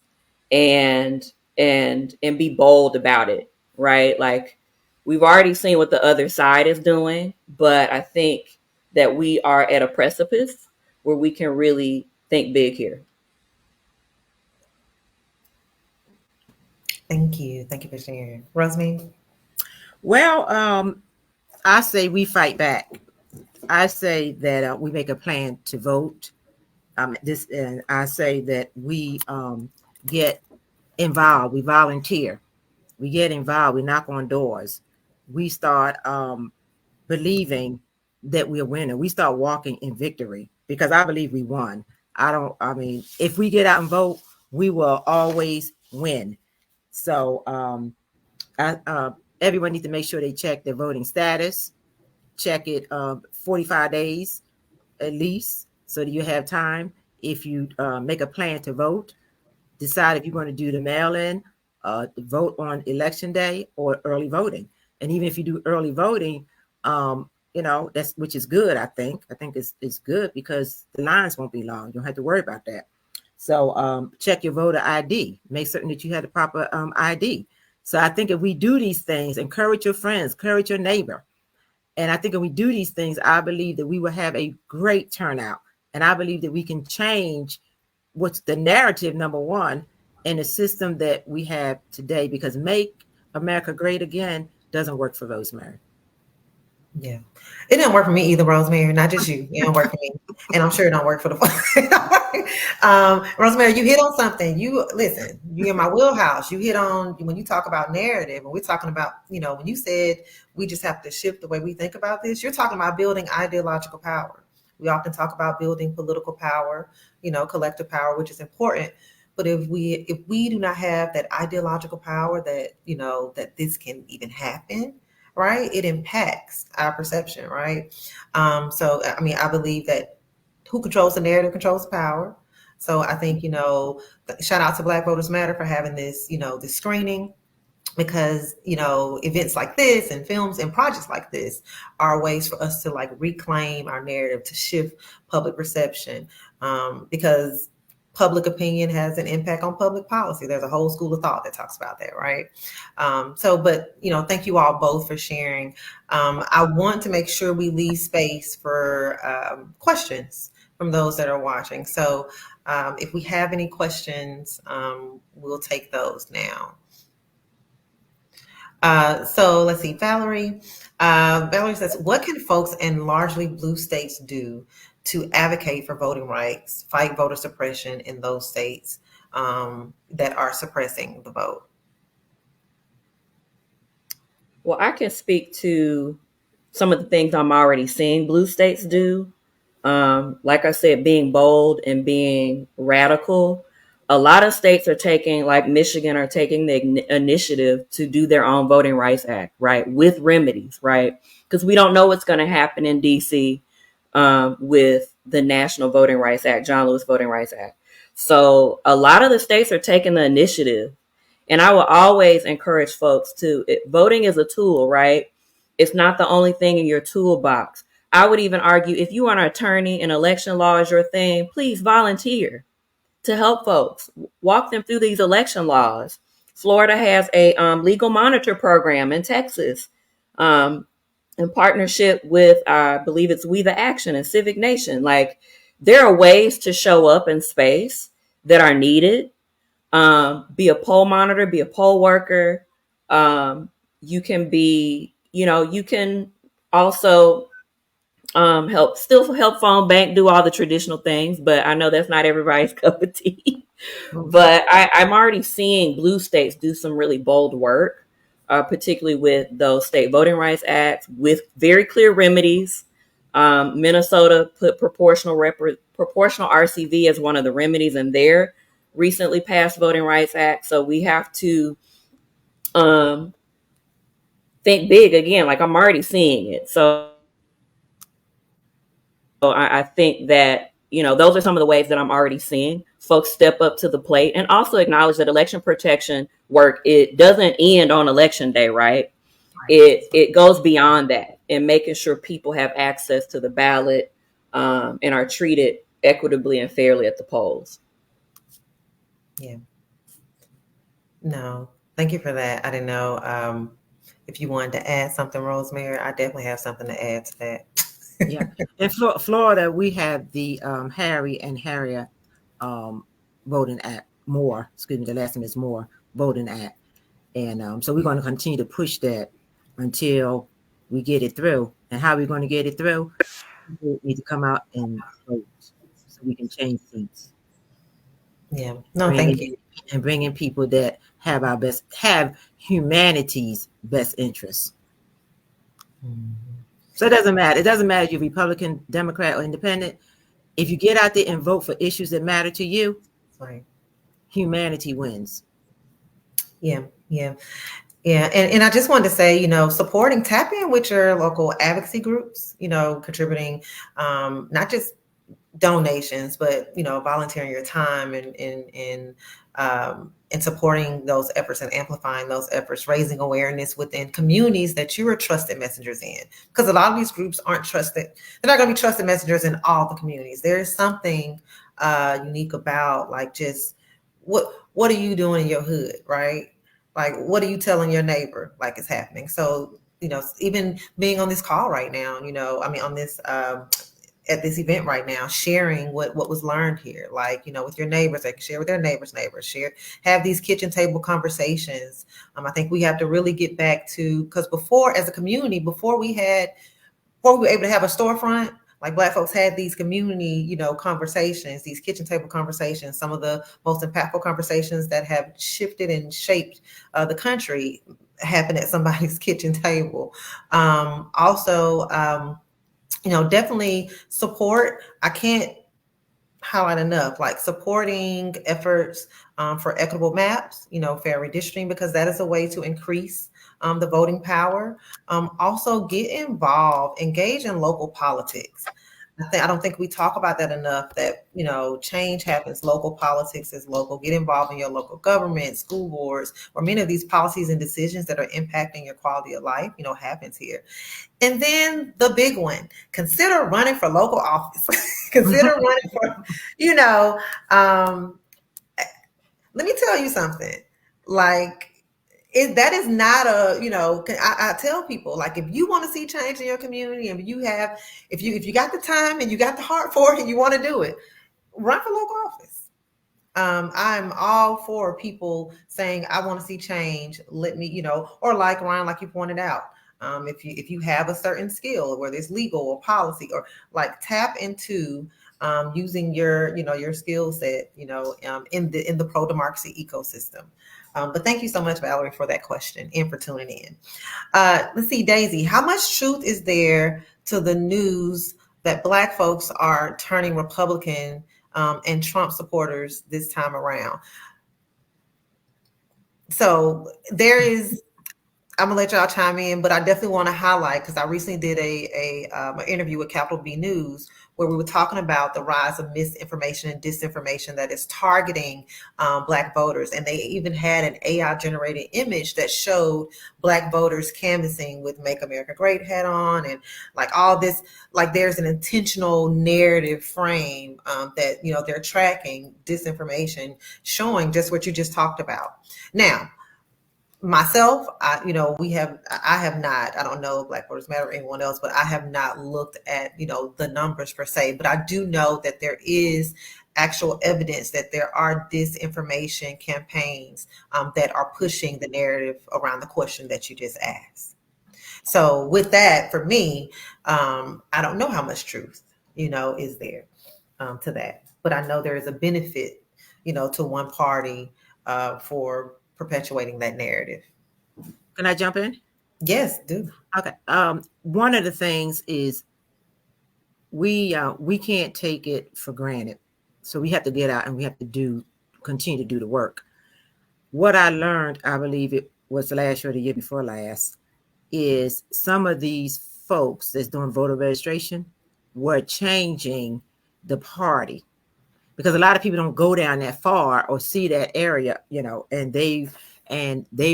Speaker 8: and be bold about it, right? Like, we've already seen what the other side is doing, but I think that we are at a precipice where we can really think big here.
Speaker 22: Thank you. Thank you for sharing. Rosemary?
Speaker 9: Well, I say we fight back. I say that we make a plan to vote. And I say that we get involved. We volunteer. We get involved. We knock on doors. We start believing that we're winning. We start walking in victory because I believe we won. If we get out and vote, we will always win. So everyone needs to make sure they check their voting status, check it 45 days at least, so that you have time. If you make a plan to vote, decide if you're going to do the mail-in, vote on election day or early voting. And even if you do early voting, that's which is good. I think it's good because the lines won't be long. You don't have to worry about that. So check your voter ID. Make certain that you have the proper ID. So I think if we do these things, encourage your friends, encourage your neighbor. And I think if we do these things, I believe that we will have a great turnout. And I believe that we can change what's the narrative, number one, in the system that we have today, because make America great again doesn't work for Rosemary.
Speaker 22: Yeah, it didn't work for me either, Rosemary. Not just you. It didn't work for me, and I'm sure it don't work for the. Rosemary, you hit on something. You listen. You in my wheelhouse. You hit on when you talk about narrative, and we're talking about when you said we just have to shift the way we think about this. You're talking about building ideological power. We often talk about building political power, collective power, which is important. But if we do not have that ideological power that that this can even happen. Right, it impacts our perception, right? So I believe that who controls the narrative controls power. So I think shout out to Black Voters Matter for having this this screening, because events like this and films and projects like this are ways for us to reclaim our narrative, to shift public perception, because public opinion has an impact on public policy. There's a whole school of thought that talks about that, right? Thank you all both for sharing. I want to make sure we leave space for questions from those that are watching. So if we have any questions, we'll take those now. So let's see, Valerie. Valerie says, what can folks in largely blue states do to advocate for voting rights, fight voter suppression in those states that are suppressing the vote?
Speaker 8: Well, I can speak to some of the things I'm already seeing blue states do. Like I said, being bold and being radical. A lot of states are taking, like Michigan, are taking the initiative to do their own Voting Rights Act, right? With remedies, right? Because we don't know what's going to happen in DC with the National Voting Rights Act, John Lewis Voting Rights Act. So a lot of the states are taking the initiative. And I will always encourage folks voting is a tool, right? It's not the only thing in your toolbox. I would even argue if you are an attorney and election law is your thing, please volunteer. to help folks, walk them through these election laws. Florida has a legal monitor program in Texas in partnership with, I believe it's We the Action and Civic Nation. Like, there are ways to show up in space that are needed. Be a poll monitor, be a poll worker. You can be, you can also help phone bank, do all the traditional things, but I know that's not everybody's cup of tea. But I'm already seeing blue states do some really bold work, particularly with those state voting rights acts with very clear remedies. Minnesota put proportional RCV as one of the remedies in their recently passed voting rights act. So we have to think big again. Like, I'm already seeing it. So I think that, those are some of the ways that I'm already seeing folks step up to the plate, and also acknowledge that election protection work, it doesn't end on election day, right? It goes beyond that, and making sure people have access to the ballot and are treated equitably and fairly at the polls.
Speaker 22: Yeah. No, thank you for that. I didn't know if you wanted to add something, Rosemary. I definitely have something to add to that.
Speaker 9: Yeah. In Florida, we have the Harry and Harriet voting act, the last name is Moore voting act. And so we're going to continue to push that until we get it through. And how we're going to get it through, we need to come out and vote so we can change things.
Speaker 22: Yeah. No, thank you.
Speaker 9: And bring in people that have humanity's best interests. Mm-hmm. So it doesn't matter. It doesn't matter if you're Republican, Democrat, or Independent. If you get out there and vote for issues that matter to you,
Speaker 22: right,
Speaker 9: humanity wins.
Speaker 22: Yeah. And I just wanted to say, tap in with your local advocacy groups, contributing, not just donations, but, volunteering your time and supporting those efforts and amplifying those efforts, raising awareness within communities that you are trusted messengers in. Because a lot of these groups aren't trusted. They're not going to be trusted messengers in all the communities. There is something unique about, like, just what are you doing in your hood, right? Like, what are you telling your neighbor, like, it's happening? So, even being on this call right now, on this at this event right now, sharing what was learned here, like, with your neighbors, they can share with their neighbors, have these kitchen table conversations. I think we have to really get back to, because before, as a community, before we were able to have a storefront, like, Black folks had these community, conversations, these kitchen table conversations, some of the most impactful conversations that have shifted and shaped the country happen at somebody's kitchen table. Definitely support. I can't highlight enough, like, supporting efforts for equitable maps, fair redistricting, because that is a way to increase the voting power. Also get involved, engage in local politics. I don't think we talk about that enough, that, change happens. Local politics is local. Get involved in your local government, school boards, where many of these policies and decisions that are impacting your quality of life, happens here. And then the big one, consider running for local office. Consider running for, let me tell you something, like, that is not I tell people, like, if you want to see change in your community, and if you got the time and you got the heart for it and you want to do it, run for local office. I'm all for people saying, I want to see change. Let me, or like Ryan, like you pointed out, if you have a certain skill, whether it's legal or policy, or, like, tap into using your skill set, in the pro-democracy ecosystem. But thank you so much, Valerie, for that question and for tuning in. Let's see, Daisy, how much truth is there to the news that Black folks are turning Republican and Trump supporters this time around? So there is, I'm gonna let y'all chime in, but I definitely want to highlight, because I recently did an interview with Capital B News, where we were talking about the rise of misinformation and disinformation that is targeting Black voters. And they even had an AI generated image that showed Black voters canvassing with Make America Great hat on, and like all this, like there's an intentional narrative frame that, you know, they're tracking disinformation, showing just what you just talked about. Now, myself, I have not, I don't know Black Voters Matter or anyone else, but I have not looked at, you know, the numbers per se, but I do know that there is actual evidence that there are disinformation campaigns that are pushing the narrative around the question that you just asked. So with that, for me, I don't know how much truth, you know, is there to that, but I know there is a benefit, you know, to one party for perpetuating that narrative.
Speaker 9: Can I jump in?
Speaker 22: Yes, do.
Speaker 9: Okay. One of the things is we can't take it for granted. So we have to get out and we have to continue to do the work. What I learned, I believe it was last year or the year before last, is some of these folks that's doing voter registration were changing the party, because a lot of people don't go down that far or see that area, you know, and they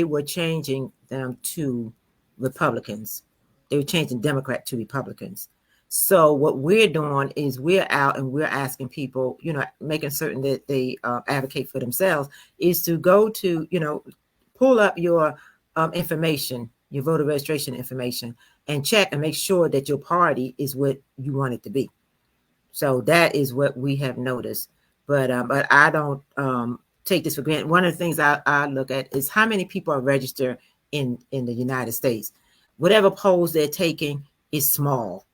Speaker 9: were changing them to Republicans. They were changing Democrat to Republicans. So what we're doing is we're out and we're asking people, you know, making certain that they advocate for themselves, is to go to, you know, pull up your information, your voter registration information, and check and make sure that your party is what you want it to be. So that is what we have noticed. But I don't take this for granted. One of the things I look at is how many people are registered in the United States. Whatever polls they're taking is small.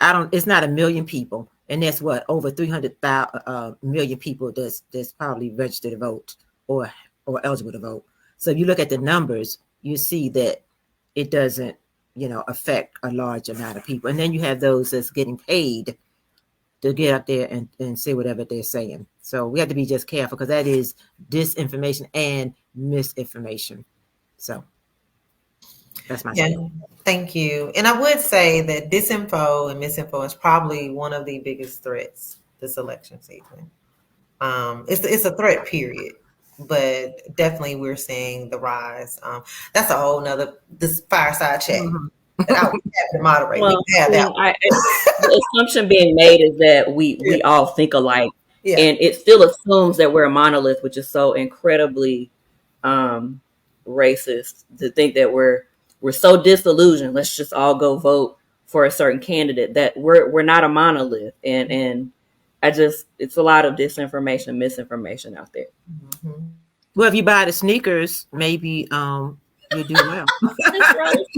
Speaker 9: It's not 1 million people. And that's what, over 300 million people that's probably registered to vote or eligible to vote. So if you look at the numbers, you see that it doesn't, you know, affect a large amount of people. And then you have those that's getting paid to get up there and say whatever they're saying. So we have to be just careful, because that is disinformation and misinformation. So that's my statement.
Speaker 22: Thank you. And I would say that disinfo and misinfo is probably one of the biggest threats this election season. It's a threat, period. But definitely we're seeing the rise. That's a whole nother fireside chat. Mm-hmm. And I would have to moderate.
Speaker 8: Well, the assumption being made is that we all think alike, and it still assumes that we're a monolith, which is so incredibly racist to think that we're so disillusioned. Let's just all go vote for a certain candidate. That we're not a monolith, and it's a lot of disinformation, misinformation out there.
Speaker 22: Mm-hmm.
Speaker 9: Well, if you buy the sneakers, maybe you do well.
Speaker 22: or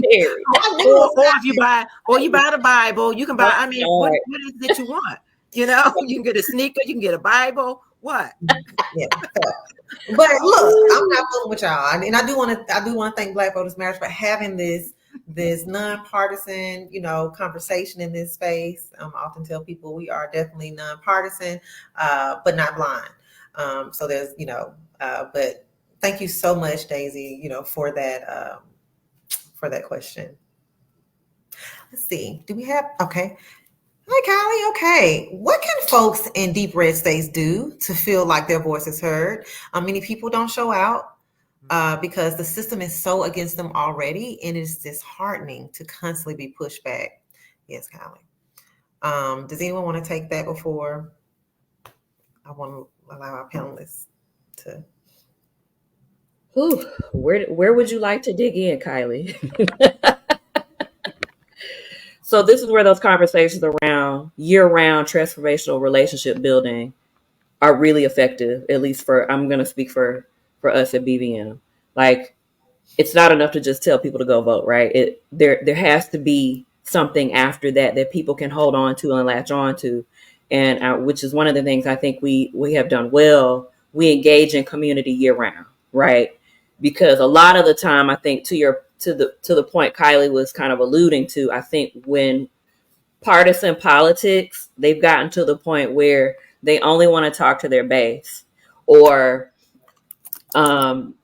Speaker 9: if you buy the Bible, you can buy. I mean, what is it that you want? You know, you can get a sneaker, you can get a Bible. What?
Speaker 22: Yeah. But look, I'm not fooling with y'all, and I do want to thank Black Voters Matter for having this nonpartisan, you know, conversation in this space. I often tell people we are definitely nonpartisan, but not blind. So there's, you know, but. Thank you so much, Daisy, you know, for that question. Let's see. Do we have, okay. Hi, Kylie. Okay. What can folks in deep red states do to feel like their voice is heard? Many people don't show out because the system is so against them already, and it's disheartening to constantly be pushed back. Yes, Kylie. Does anyone want to take that before I want to allow our panelists to...
Speaker 8: Ooh, where would you like to dig in, Kylie? So this is where those conversations around year-round transformational relationship building are really effective, at least I'm going to speak for us at BVM. Like, it's not enough to just tell people to go vote, right? There has to be something after that people can hold on to and latch on to, and which is one of the things I think we have done well. We engage in community year-round, right? Because a lot of the time, I think to the point Kylie was kind of alluding to, I think when partisan politics, they've gotten to the point where they only want to talk to their base, or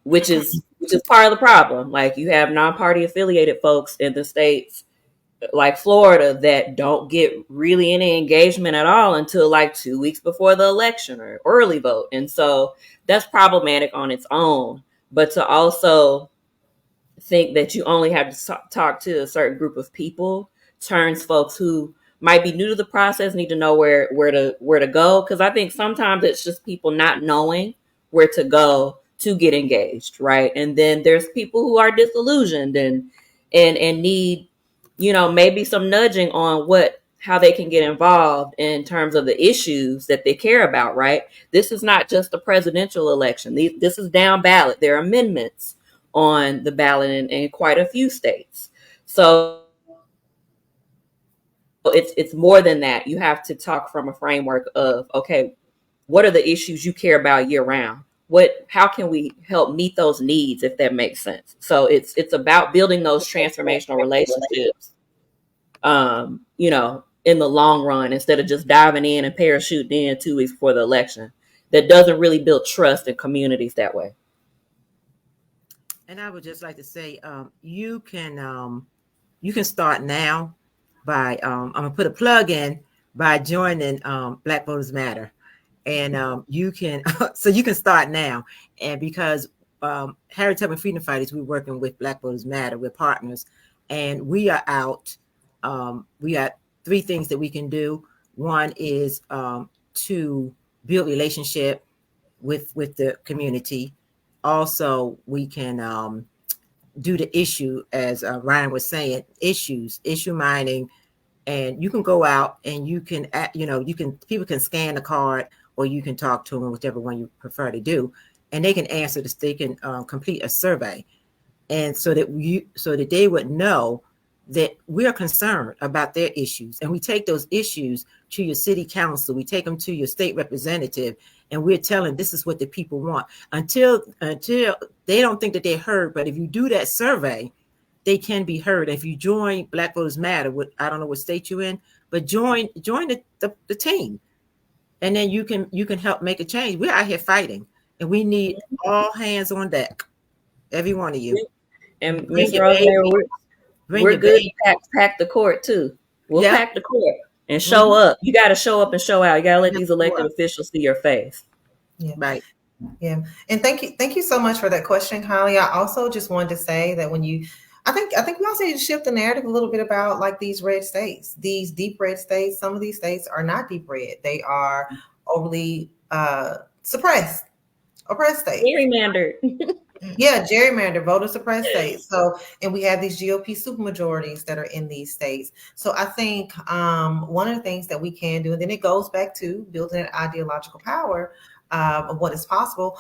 Speaker 8: which is part of the problem. Like, you have non-party affiliated folks in the states like Florida that don't get really any engagement at all until like 2 weeks before the election or early vote. And so that's problematic on its own. But to also think that you only have to talk to a certain group of people turns folks who might be new to the process need to know where to go. Because I think sometimes it's just people not knowing where to go to get engaged, right? And then there's people who are disillusioned and need, maybe some nudging on how they can get involved in terms of the issues that they care about, right? This is not just a presidential election. This is down ballot. There are amendments on the ballot in quite a few states. So it's more than that. You have to talk from a framework of, okay, what are the issues you care about year round? How can we help meet those needs, if that makes sense? So it's about building those transformational relationships, in the long run, instead of just diving in and parachuting in 2 weeks before the election. That doesn't really build trust in communities that way.
Speaker 9: And I would just like to say, you can start now by I'm gonna put a plug in by joining Black Voters Matter, and you can start now. And because Harriet, Tubman Freedom Fighters, we're working with Black Voters Matter, we're partners, and we are out. We got 3 things that we can do. One is to build relationship with the community. Also, we can do the issue, as Rhyane was saying, issue mining, and you can go out and you can, people can scan the card, or you can talk to them, whichever one you prefer to do, and they can answer this. They can complete a survey, and so that they would know that we are concerned about their issues, and we take those issues to your city council, we take them to your state representative, and we're telling this is what the people want. Until they don't think that they're heard, but if you do that survey, they can be heard. If you join Black Voters Matter, I don't know what state you're in, but join the team, and then you can help make a change. We're out here fighting, and we need all hands on deck, every one of you.
Speaker 8: And Ms. Rosemary, we're good to pack the court too. We'll pack the court and show up. You got to show up and show out. You got to let these elected officials see your face.
Speaker 22: Yeah. Right. Yeah. And thank you so much for that question, Holly. I also just wanted to say that I think we also need to shift the narrative a little bit about like these red states, these deep red states. Some of these states are not deep red. They are overly oppressed states.
Speaker 8: Gerrymandered.
Speaker 22: Yeah, gerrymandered, voter suppressed states. So, and we have these GOP supermajorities that are in these states. So I think one of the things that we can do, and then it goes back to building an ideological power of what is possible,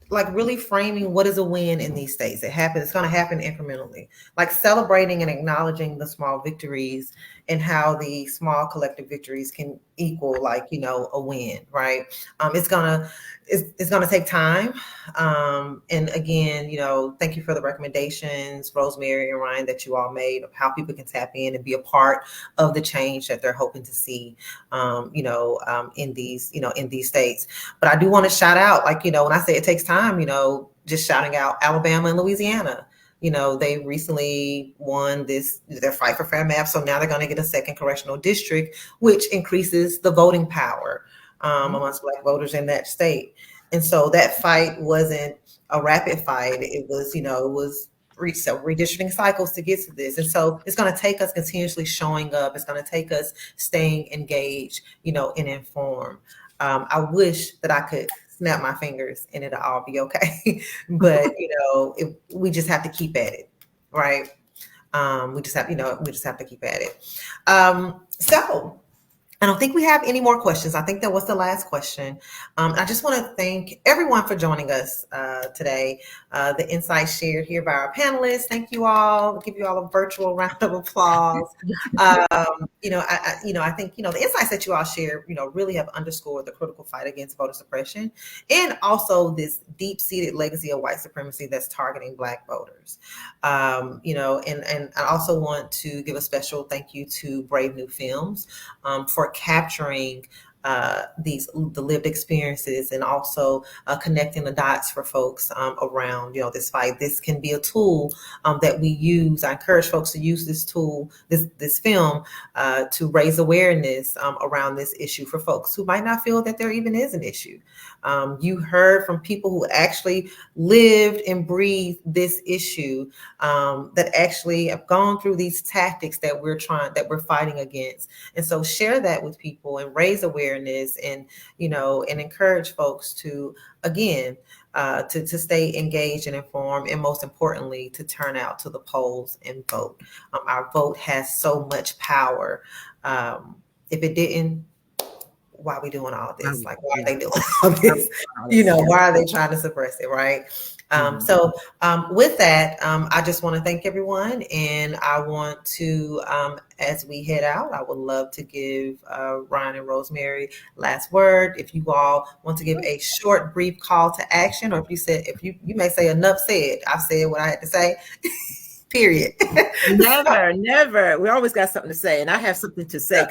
Speaker 22: like really framing what is a win in these states. It's going to happen incrementally, like celebrating and acknowledging the small victories and how the small collective victories can equal like, a win, right? It's going to take time. And again, thank you for the recommendations, Rosemary and Rhyane, that you all made of how people can tap in and be a part of the change that they're hoping to see, in these states. But I do want to shout out, like, when I say it takes time, just shouting out Alabama and Louisiana. They recently won their fight for fair maps. So now they're going to get a second correctional district, which increases the voting power amongst Black voters in that state. And so that fight wasn't a rapid fight. It was, redistricting cycles to get to this. And so it's going to take us continuously showing up. It's going to take us staying engaged, and informed. I wish that I could snap my fingers and it'll all be okay. But, we just have to keep at it. Right. We just have to keep at it. So I don't think we have any more questions. I think that was the last question. I just want to thank everyone for joining us today. The insights shared here by our panelists. Thank you all. I'll give you all a virtual round of applause. I think the insights that you all share, really have underscored the critical fight against voter suppression, and also this deep-seated legacy of white supremacy that's targeting Black voters. And I also want to give a special thank you to Brave New Films for capturing the lived experiences, and also connecting the dots for folks around this fight. This can be a tool that we use. I encourage folks to use this tool, this film, to raise awareness around this issue for folks who might not feel that there even is an issue. You heard from people who actually lived and breathed this issue, that actually have gone through these tactics that we're fighting against. And so share that with people and raise awareness, and and encourage folks to, again, to stay engaged and informed, and most importantly, to turn out to the polls and vote. Our vote has so much power. If it didn't, why are we doing all this? Like, why are they doing all this? Why are they trying to suppress it, right? So with that, I just want to thank everyone. And I want to, as we head out, I would love to give Rhyane and Rosemary last word. If you all want to give a short, brief call to action, or if you may say enough said, I've said what I had to say. Period.
Speaker 9: Never. We always got something to say, and I have something to say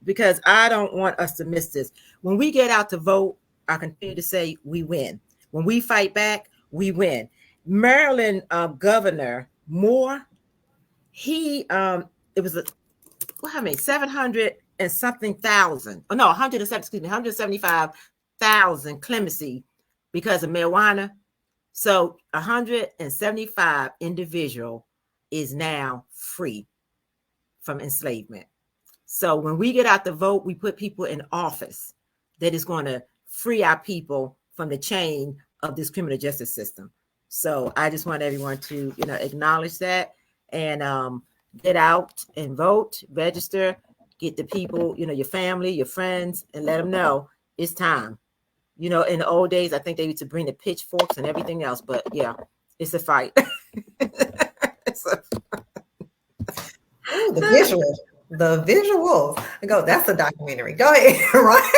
Speaker 9: because I don't want us to miss this. When we get out to vote, I continue to say we win. When we fight back, we win. Maryland Governor Moore, he it was 700 and something thousand. Oh no, 175,000 clemency because of marijuana. So 175 individual is now free from enslavement. So when we get out the vote, we put people in office that is going to free our people from the chain of this criminal justice system. So I just want everyone to, acknowledge that, and get out and vote, register, get the people, your family, your friends, and let them know it's time. In the old days, I think they used to bring the pitchforks and everything else, but yeah, it's a fight.
Speaker 22: Ooh, the visuals. That's a documentary. Go ahead, right?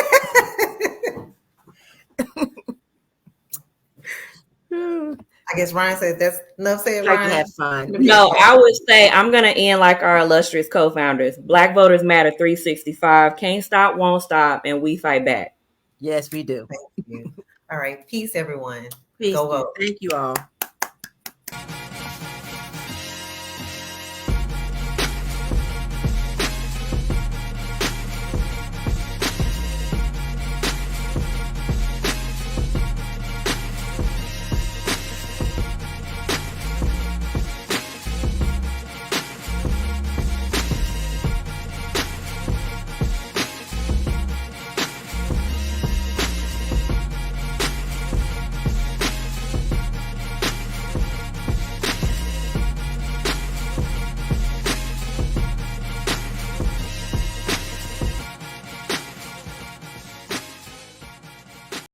Speaker 22: I guess Ryan said that's enough said. Ryan,
Speaker 9: have fun.
Speaker 8: No, I would say I'm going to end like our illustrious co-founders. Black Voters Matter 365. Can't stop, won't stop, and we fight back.
Speaker 9: Yes, we do.
Speaker 22: Thank you. All right. Peace, everyone.
Speaker 9: Peace.
Speaker 22: Go vote.
Speaker 9: Thank you all.